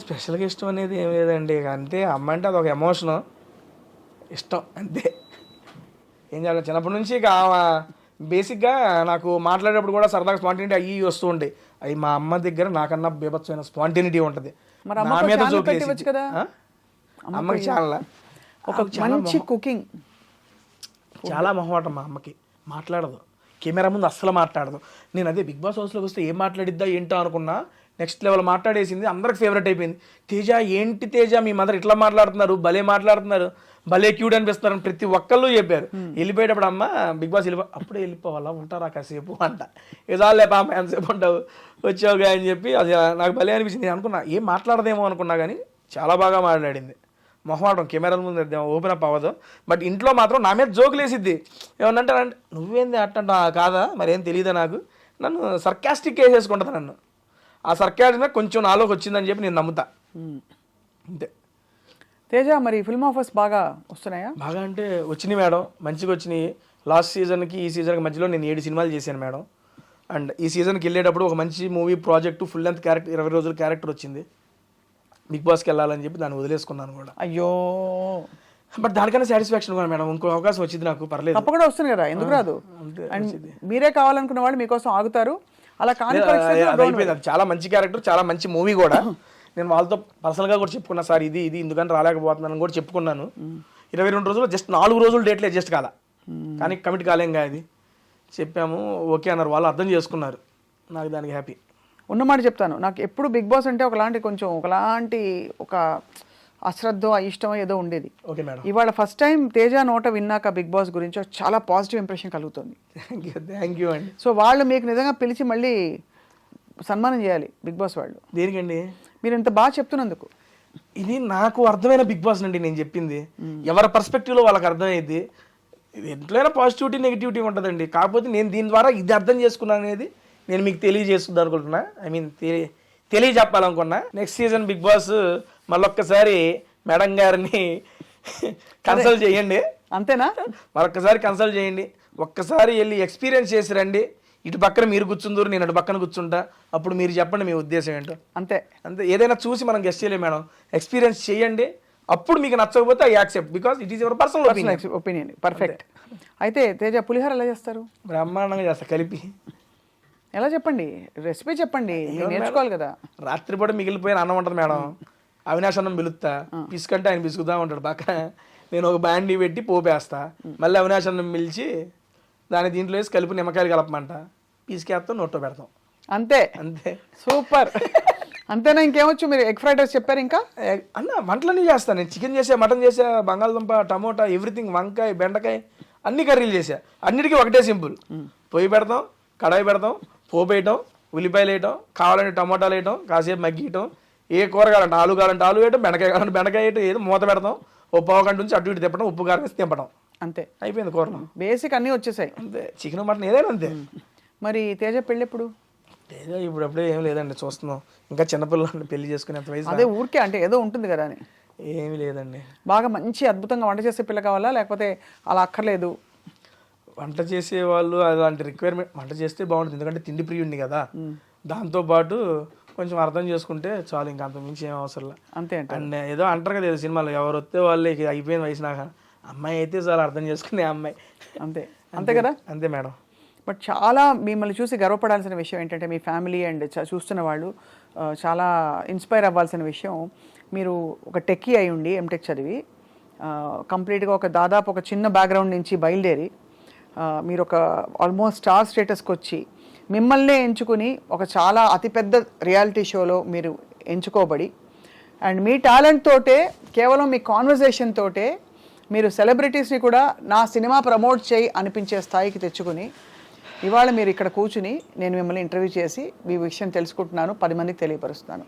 స్పెషల్గా ఇష్టం అనేది ఏం లేదండి, అంతే. అమ్మ అంటే అదొక ఎమోషను, ఇష్టం అంతే. ఏం చేయాలి, చిన్నప్పటి నుంచి ఇక బేసిక్గా నాకు మాట్లాడేటప్పుడు కూడా సరదాగా స్పాంటినిటీ అయ్యి వస్తూ ఉంటాయి. అవి మా అమ్మ దగ్గర నాకన్నా బీభత్సమైన స్పాంటినిటీ ఉంటుంది. నా మీద జోకులేసి కదా అమ్మకి చాలా ఒక మంచి కుకింగ్, చాలా మొహమాటం మా అమ్మకి, మాట్లాడదు, కెమెరా ముందు అస్సలు మాట్లాడదు. నేను అదే బిగ్ బాస్ హౌస్లోకి వస్తే ఏం మాట్లాడిద్దా ఏంటో అనుకున్నా, నెక్స్ట్ లెవెల్ మాట్లాడేసింది, అందరికి ఫేవరెట్ అయిపోయింది. తేజ ఏంటి తేజ మీ మదర్ ఇట్లా మాట్లాడుతున్నారు, భలే మాట్లాడుతున్నారు, భలే క్యూట్ అనిపిస్తున్నారని ప్రతి ఒక్కళ్ళు చెప్పారు. వెళ్ళిపోయేటప్పుడు అమ్మ బిగ్ బాస్ అప్పుడే వెళ్ళిపోవాలా, ఉంటారా కాసేపు అంట. ఇదాలే పాప ఎంతసేపు ఉంటావు వచ్చావుగా అని చెప్పి అది నాకు భలే అనిపించింది. నేను అనుకున్నా ఏం మాట్లాడదేమో అనుకున్నా, కానీ చాలా బాగా మాట్లాడింది. మొహమాటం కెమెరాల ముందు ఓపెన్ అప్ అవ్వదు, బట్ ఇంట్లో మాత్రం నా మీద జోకులు వేసిద్ది. ఏమన్నంటే నువ్వేంది అట్టంట కాదా మరేం తెలియదా నాకు, నన్ను సర్కాస్టిక్ వేసేసుకుంటుంది నన్ను. ఆ సర్కాస్టిక్ కొంచెం నాలోకి వచ్చిందని చెప్పి నేను నమ్ముతా అంతే. తేజ మరి ఫిల్మ్ ఆఫర్స్ బాగా వస్తున్నాయా? బాగా అంటే వచ్చినాయి మేడం, మంచిగా వచ్చినాయి. లాస్ట్ సీజన్కి ఈ సీజన్కి మధ్యలో నేను 7 సినిమాలు చేశాను మేడం. అండ్ ఈ సీజన్కి వెళ్ళేటప్పుడు ఒక మంచి movie project full length character 20 రోజుల క్యారెక్టర్ వచ్చింది. బిగ్ బాస్కి వెళ్ళాలని చెప్పి దాన్ని వదిలేసుకున్నాను కూడా. అయ్యో, బట్ దానికన్నా సాటిస్ఫాక్షన్ కూడా మేడం, ఇంకో అవకాశం వచ్చింది నాకు, పర్లేదు. తప్పకుండా వస్తుంది కదా, ఎందుకు రాదు? అండ్ మీరే కావాలనుకున్న వాళ్ళు మీకోసం ఆగుతారు. అలా కానీ అయిపోయింది. అది చాలా మంచి క్యారెక్టర్, చాలా మంచి మూవీ కూడా. నేను వాళ్ళతో పర్సనల్గా కూడా చెప్పుకున్నా, సార్ ఇది ఎందుకని రాలేకపోతున్నాను కూడా చెప్పుకున్నాను. 22 రోజులు జస్ట్ 4 రోజులు డేట్లు అడ్జస్ట్ కాల, కానీ కమిట్ కాలేంగా అది చెప్పాము, ఓకే అన్నారు వాళ్ళు, అర్థం చేసుకున్నారు. నాకు దానికి హ్యాపీ. ఉన్నమాట చెప్తాను, నాకు ఎప్పుడు బిగ్ బాస్ అంటే ఒకలాంటి ఒక అశ్రద్ధ ఇష్టం ఏదో ఉండేది. Okay madam. ఇవాళ ఫస్ట్ టైం తేజ నోట విన్నాక బిగ్ బాస్ గురించి చాలా పాజిటివ్ ఇంప్రెషన్ కలుగుతుంది. థ్యాంక్ యూ అండి. సో వాళ్ళు మీకు నిజంగా పిలిచి మళ్ళీ సన్మానం చేయాలి బిగ్ బాస్ వాళ్ళు. దేనికండి? మీరు ఇంత బాగా చెప్తున్నందుకు. ఇది నాకు అర్థమైన బిగ్ బాస్ అండి నేను చెప్పింది. ఎవరి పర్స్పెక్టివ్లో వాళ్ళకి అర్థమైంది. ఇది ఎంతైనా పాజిటివిటీ నెగిటివిటీ ఉంటుందండి, కాకపోతే నేను దీని ద్వారా ఇది అర్థం చేసుకున్నాను అనేది నేను మీకు తెలియజేసుకుందాం అనుకుంటున్నా. తెలియజెప్పాలనుకున్నా. నెక్స్ట్ సీజన్ బిగ్ బాస్ మళ్ళొక్కసారి మేడం గారిని కన్సల్ట్ చేయండి. అంతేనా? మరొక్కసారి కన్సల్ట్ చేయండి, ఒక్కసారి వెళ్ళి ఎక్స్పీరియన్స్ చేసి రండి. ఇటు పక్కన మీరు కూర్చుందూరు, నేను అటు పక్కన కూర్చుంటా, అప్పుడు మీరు చెప్పండి మీ ఉద్దేశం ఏంటో. అంతే అంతే, ఏదైనా చూసి మనం గెస్ట్ చేయలేము మేడం, ఎక్స్పీరియన్స్ చేయండి, అప్పుడు మీకు నచ్చకపోతే I accept, because it is your personal opinion. Perfect. అయితే తేజ పులిహోర ఎలా చేస్తారు? బ్రహ్మాండంగా చేస్తా కలిపి. ఎలా చెప్పండి, రెసిపీ చెప్పండి, మీరు నేర్చుకోవాలి కదా. రాత్రిపూట మిగిలిపోయిన అన్నం ఉంటుంది మేడం, అవినాష్ అన్నం పిలుస్తా, పిసుకంటే ఆయన పిసుకుతా ఉంటాడు పక్కన, నేను ఒక బ్యాండీ పెట్టి పోపేస్తా, మళ్ళీ అవినాష్ అన్నం పిలిచి దాని దీంట్లో వేసి కలిపి నిమ్మకాయలు కలపమంట, పిసికేస్తాం, నోట్లో పెడతాం. అంతే అంతే, సూపర్. అంతేనా? ఇంకేమొచ్చు? మీరు ఎగ్ ఫ్రైడ్ రైస్ చెప్పారు, ఇంకా అన్న వంటలన్నీ చేస్తాను నేను. చికెన్ చేసా, మటన్ చేసా, బంగాళదుంప, టమోటా, ఎవ్రీథింగ్, వంకాయ, బెండకాయ, అన్ని కర్రీలు చేసా. అన్నిటికీ ఒకటే సింపుల్, పొయ్యి పెడతాం, కడాయి పెడతాం, పోపు వేయటం, ఉల్లిపాయలు వేయటం, కావాలంటే టమోటాలు వేయటం, కాసేపు మగ్గియటం, ఏ కూర కావాలంటే ఆలు కావాలంటే ఆలు వేయటం, బెండకాయ కావాలంటే బెండకాయ వేయటం, ఏదో మూత పెడతాం, ఓ పావు గంట నుంచి అటు ఇటు తిప్పడం, ఉప్పు కారం వేసి తింపడం, అంతే, అయిపోయింది కూరలో. బేసిక్ అన్నీ వచ్చేసాయి. అంతే, చికెన్ మటన్ ఏదైనా అంతే. మరి తేజ పెళ్ళి ఎప్పుడు? ఏదో ఇప్పుడు అప్పుడే ఏం లేదండి, చూస్తున్నాం, ఇంకా చిన్నపిల్లలు పెళ్లి చేసుకునేంత వయసు. అదే ఊరికే అంటే ఏదో ఉంటుంది కదా అని. ఏమీ లేదండి. బాగా మంచి అద్భుతంగా వంట చేసే పిల్ల కావాలా, లేకపోతే అలా అక్కర్లేదు? వంట చేసే వాళ్ళు అలాంటి రిక్వైర్మెంట్, వంట చేస్తే బాగుంటుంది, ఎందుకంటే తిండి ప్రియుడిని కదా, దాంతోపాటు కొంచెం అర్థం చేసుకుంటే చాలు, ఇంకా అంత మించి ఏం అవసరం లేదు. అంతే అండ్ ఏదో అంటారు కదా సినిమాలో, ఎవరు వస్తే వాళ్ళే అయిపోయిన వయసు, నాకు అమ్మాయి అయితే చాలా అర్థం చేసుకునే అమ్మాయి. అంతే, అంతే కదా. అంతే మేడం. బట్ చాలా మిమ్మల్ని చూసి గర్వపడాల్సిన విషయం ఏంటంటే, మీ ఫ్యామిలీ అండ్ చూస్తున్న వాళ్ళు చాలా ఇన్స్పైర్ అవ్వాల్సిన విషయం, మీరు ఒక టెక్కీ అయి ఉండి ఎంటెక్ చదివి కంప్లీట్గా దాదాపు ఒక చిన్న బ్యాక్గ్రౌండ్ నుంచి బయలుదేరి మీరు ఒక ఆల్మోస్ట్ స్టార్ స్టేటస్కి వచ్చి మిమ్మల్నే ఎంచుకుని ఒక చాలా అతిపెద్ద రియాలిటీ షోలో మీరు ఎంచుకోబడి, అండ్ మీ టాలెంట్ తోటే, కేవలం మీ కాన్వర్జేషన్ తోటే మీరు సెలబ్రిటీస్ని కూడా నా సినిమా ప్రమోట్ చేయి అనిపించే స్థాయికి తెచ్చుకుని, ఇవాళ మీరు ఇక్కడ కూర్చుని నేను మిమ్మల్ని ఇంటర్వ్యూ చేసి మీ విషయం తెలుసుకుంటున్నాను, 10 మందికి తెలియపరుస్తున్నాను.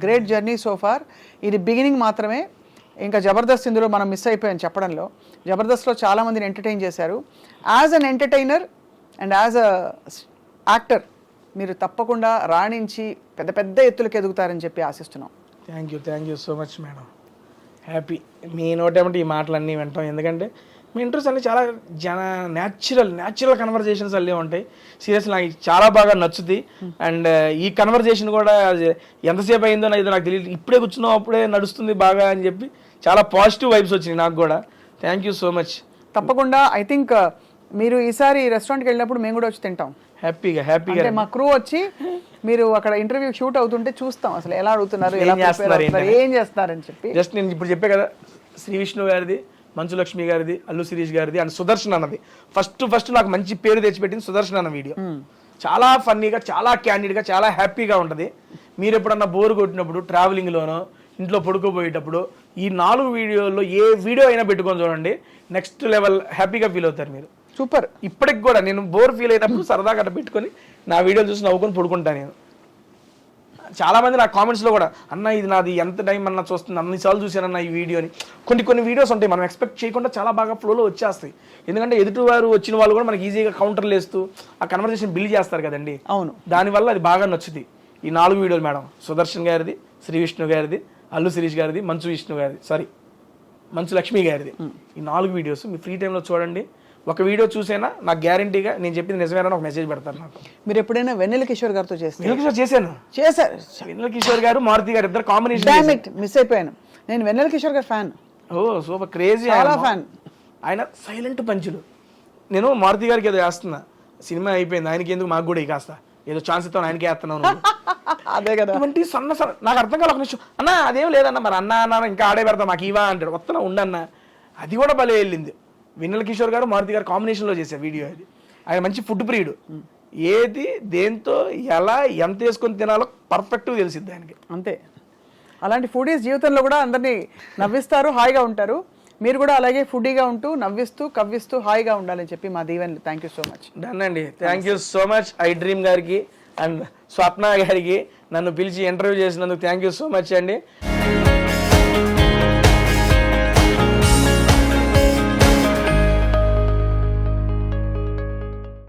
Great journey so far. ఇది బిగినింగ్ మాత్రమే. ఇంకా జబర్దస్త్ ఇందులో మనం మిస్ అయిపోయాం చెప్పడంలో. జబర్దస్త్లో చాలామందిని ఎంటర్టైన్ చేశారు. As an entertainer and as a actor మీరు తప్పకుండా రాణించి పెద్ద పెద్ద ఎత్తులకు ఎదుగుతారని చెప్పి ఆశిస్తున్నాం. Thank you so much madam. Happy మీ నోటేమంటే ఈ మాటలన్నీ వింటాం, ఎందుకంటే మీ ఇంట్రెస్ట్ అన్నీ చాలా న్యాచురల్ కన్వర్జేషన్స్ అన్నీ ఉంటాయి. సీరియస్లీ నాకు చాలా బాగా నచ్చుతుంది. అండ్ ఈ కన్వర్జేషన్ కూడా ఎంతసేపు అయిందో నాకు తెలియదు, ఇప్పుడే కూర్చున్నాం, అప్పుడే నడుస్తుంది బాగా అని చెప్పి చాలా పాజిటివ్ వైబ్స్ వచ్చినాయి నాకు కూడా. Thank you so much. తప్పకుండా. ఐ థింక్ మీరు ఈసారి రెస్టారెంట్కి వెళ్ళినప్పుడు మేము కూడా వచ్చి తింటాం హ్యాపీగా. అంటే మా క్రూ వచ్చి మీరు అక్కడ ఇంటర్వ్యూ షూట్ అవుతుంటే చూస్తాం అసలు ఎలా అడుగుతున్నారు, ఏం చేస్తున్నారని చెప్పి. జస్ట్ నేను ఇప్పుడు చెప్పే కదా, శ్రీ విష్ణు గారిది, మంచు లక్ష్మి గారిది, అల్లు శిరీష్ గారిది అండ్ సుదర్శన్ అన్నది ఫస్ట్ నాకు మంచి పేరు తెచ్చిపెట్టింది సుదర్శన్ అన్న వీడియో. చాలా ఫన్నీగా, చాలా క్యాండిడ్గా, చాలా హ్యాపీగా ఉంటుంది. మీరు ఎప్పుడన్నా బోర్ కొట్టినప్పుడు, ట్రావెలింగ్లోనో, ఇంట్లో పడుకోబోయేటప్పుడు ఈ 4 వీడియోల్లో ఏ వీడియో అయినా పెట్టుకొని చూడండి, నెక్స్ట్ లెవెల్ హ్యాపీగా ఫీల్ అవుతారు మీరు. సూపర్. ఇప్పటికి కూడా నేను బోర్ ఫీల్ అయినప్పుడు సరదాగా అట్ట పెట్టుకొని నా వీడియోలు చూసి నవ్వుకొని పడుకుంటాను నేను. చాలామంది నా కామెంట్స్లో కూడా, అన్న ఇది నాది ఎంత టైం అన్న చూస్తుంది, అన్నిసార్లు చూశానన్న ఈ వీడియోని. కొన్ని వీడియోస్ ఉంటాయి మనం ఎక్స్పెక్ట్ చేయకుండా చాలా బాగా ఫ్లోలో వచ్చేస్తాయి, ఎందుకంటే ఎదుటివారు వచ్చిన వాళ్ళు కూడా మనకి ఈజీగా కౌంటర్లు వేస్తూ ఆ కన్వర్జేషన్ బిల్డ్ చేస్తారు కదండి. అవును, దానివల్ల అది బాగా నచ్చుతుంది. ఈ 4 వీడియోలు మేడం, సుదర్శన్ గారిది, శ్రీ విష్ణు గారిది, అల్లు శిరీష్ గారిది, మంచు లక్ష్మి గారిది. ఈ 4 వీడియోస్ మీ ఫ్రీ టైంలో చూడండి. ఒక వీడియో చూసేనా నాకు గ్యారంటీగా నేను చెప్పింది నిజమేనా ఒక మెసేజ్ పెడతారు నాకు. మీరు ఎప్పుడైనా వెన్నెల కిషోర్ గారితో చేశారు? వెన్నెల కిషోర్ గారు, మారుతి గారు ఇద్దరు కాంబినేషన్. మిస్ అయిపోయాను. నేను వెన్నెల కిషోర్ గారు ఫ్యాన్. ఓ సూపర్, క్రేజీ, చాలా ఫ్యాన్. ఆయన సైలెంట్ పంచులు. నేను మారుతి గారికి ఏదో వేస్తున్నా, సినిమా అయిపోయింది, ఆయనకి ఎందుకు మాకు కూడా కాస్త ఏదో ఛాన్స్ ఇస్తాను, ఆయనకి వేస్తున్నాను. అదే కదా, ఇటువంటి సన్న నాకు అర్థం కాదు. ఒక నిమిషం అన్న అదేం లేదన్న, మరి అన్న ఇంకా ఆడే పెడతాం మాకు ఇవా అంటాడు, వస్తున్నా ఉండన్న. అది కూడా భలే వెళ్ళింది. వెన్నెల కిషోర్ గారు, మారుతి గారు కాంబినేషన్లో చేసే వీడియో అది. ఆయన మంచి ఫుడ్ ప్రియుడు, ఏది దేంతో ఎలా ఎంత వేసుకొని తినాలో పర్ఫెక్ట్గా తెలిసిద్ది ఆయనకి. అంతే. అలాంటి ఫుడీస్ జీవితంలో కూడా అందరినీ నవ్విస్తారు, హాయిగా ఉంటారు. మీరు కూడా అలాగే ఫుడీగా ఉంటూ నవ్విస్తూ కవ్విస్తూ హాయిగా ఉండాలని చెప్పి మా దీవెనలు. Thank you so much. Done అండి. Thank you so much iDream గారికి అండ్ స్వప్న గారికి నన్ను పిలిచి ఇంటర్వ్యూ చేసినందుకు థ్యాంక్ యూ సో మచ్ అండి.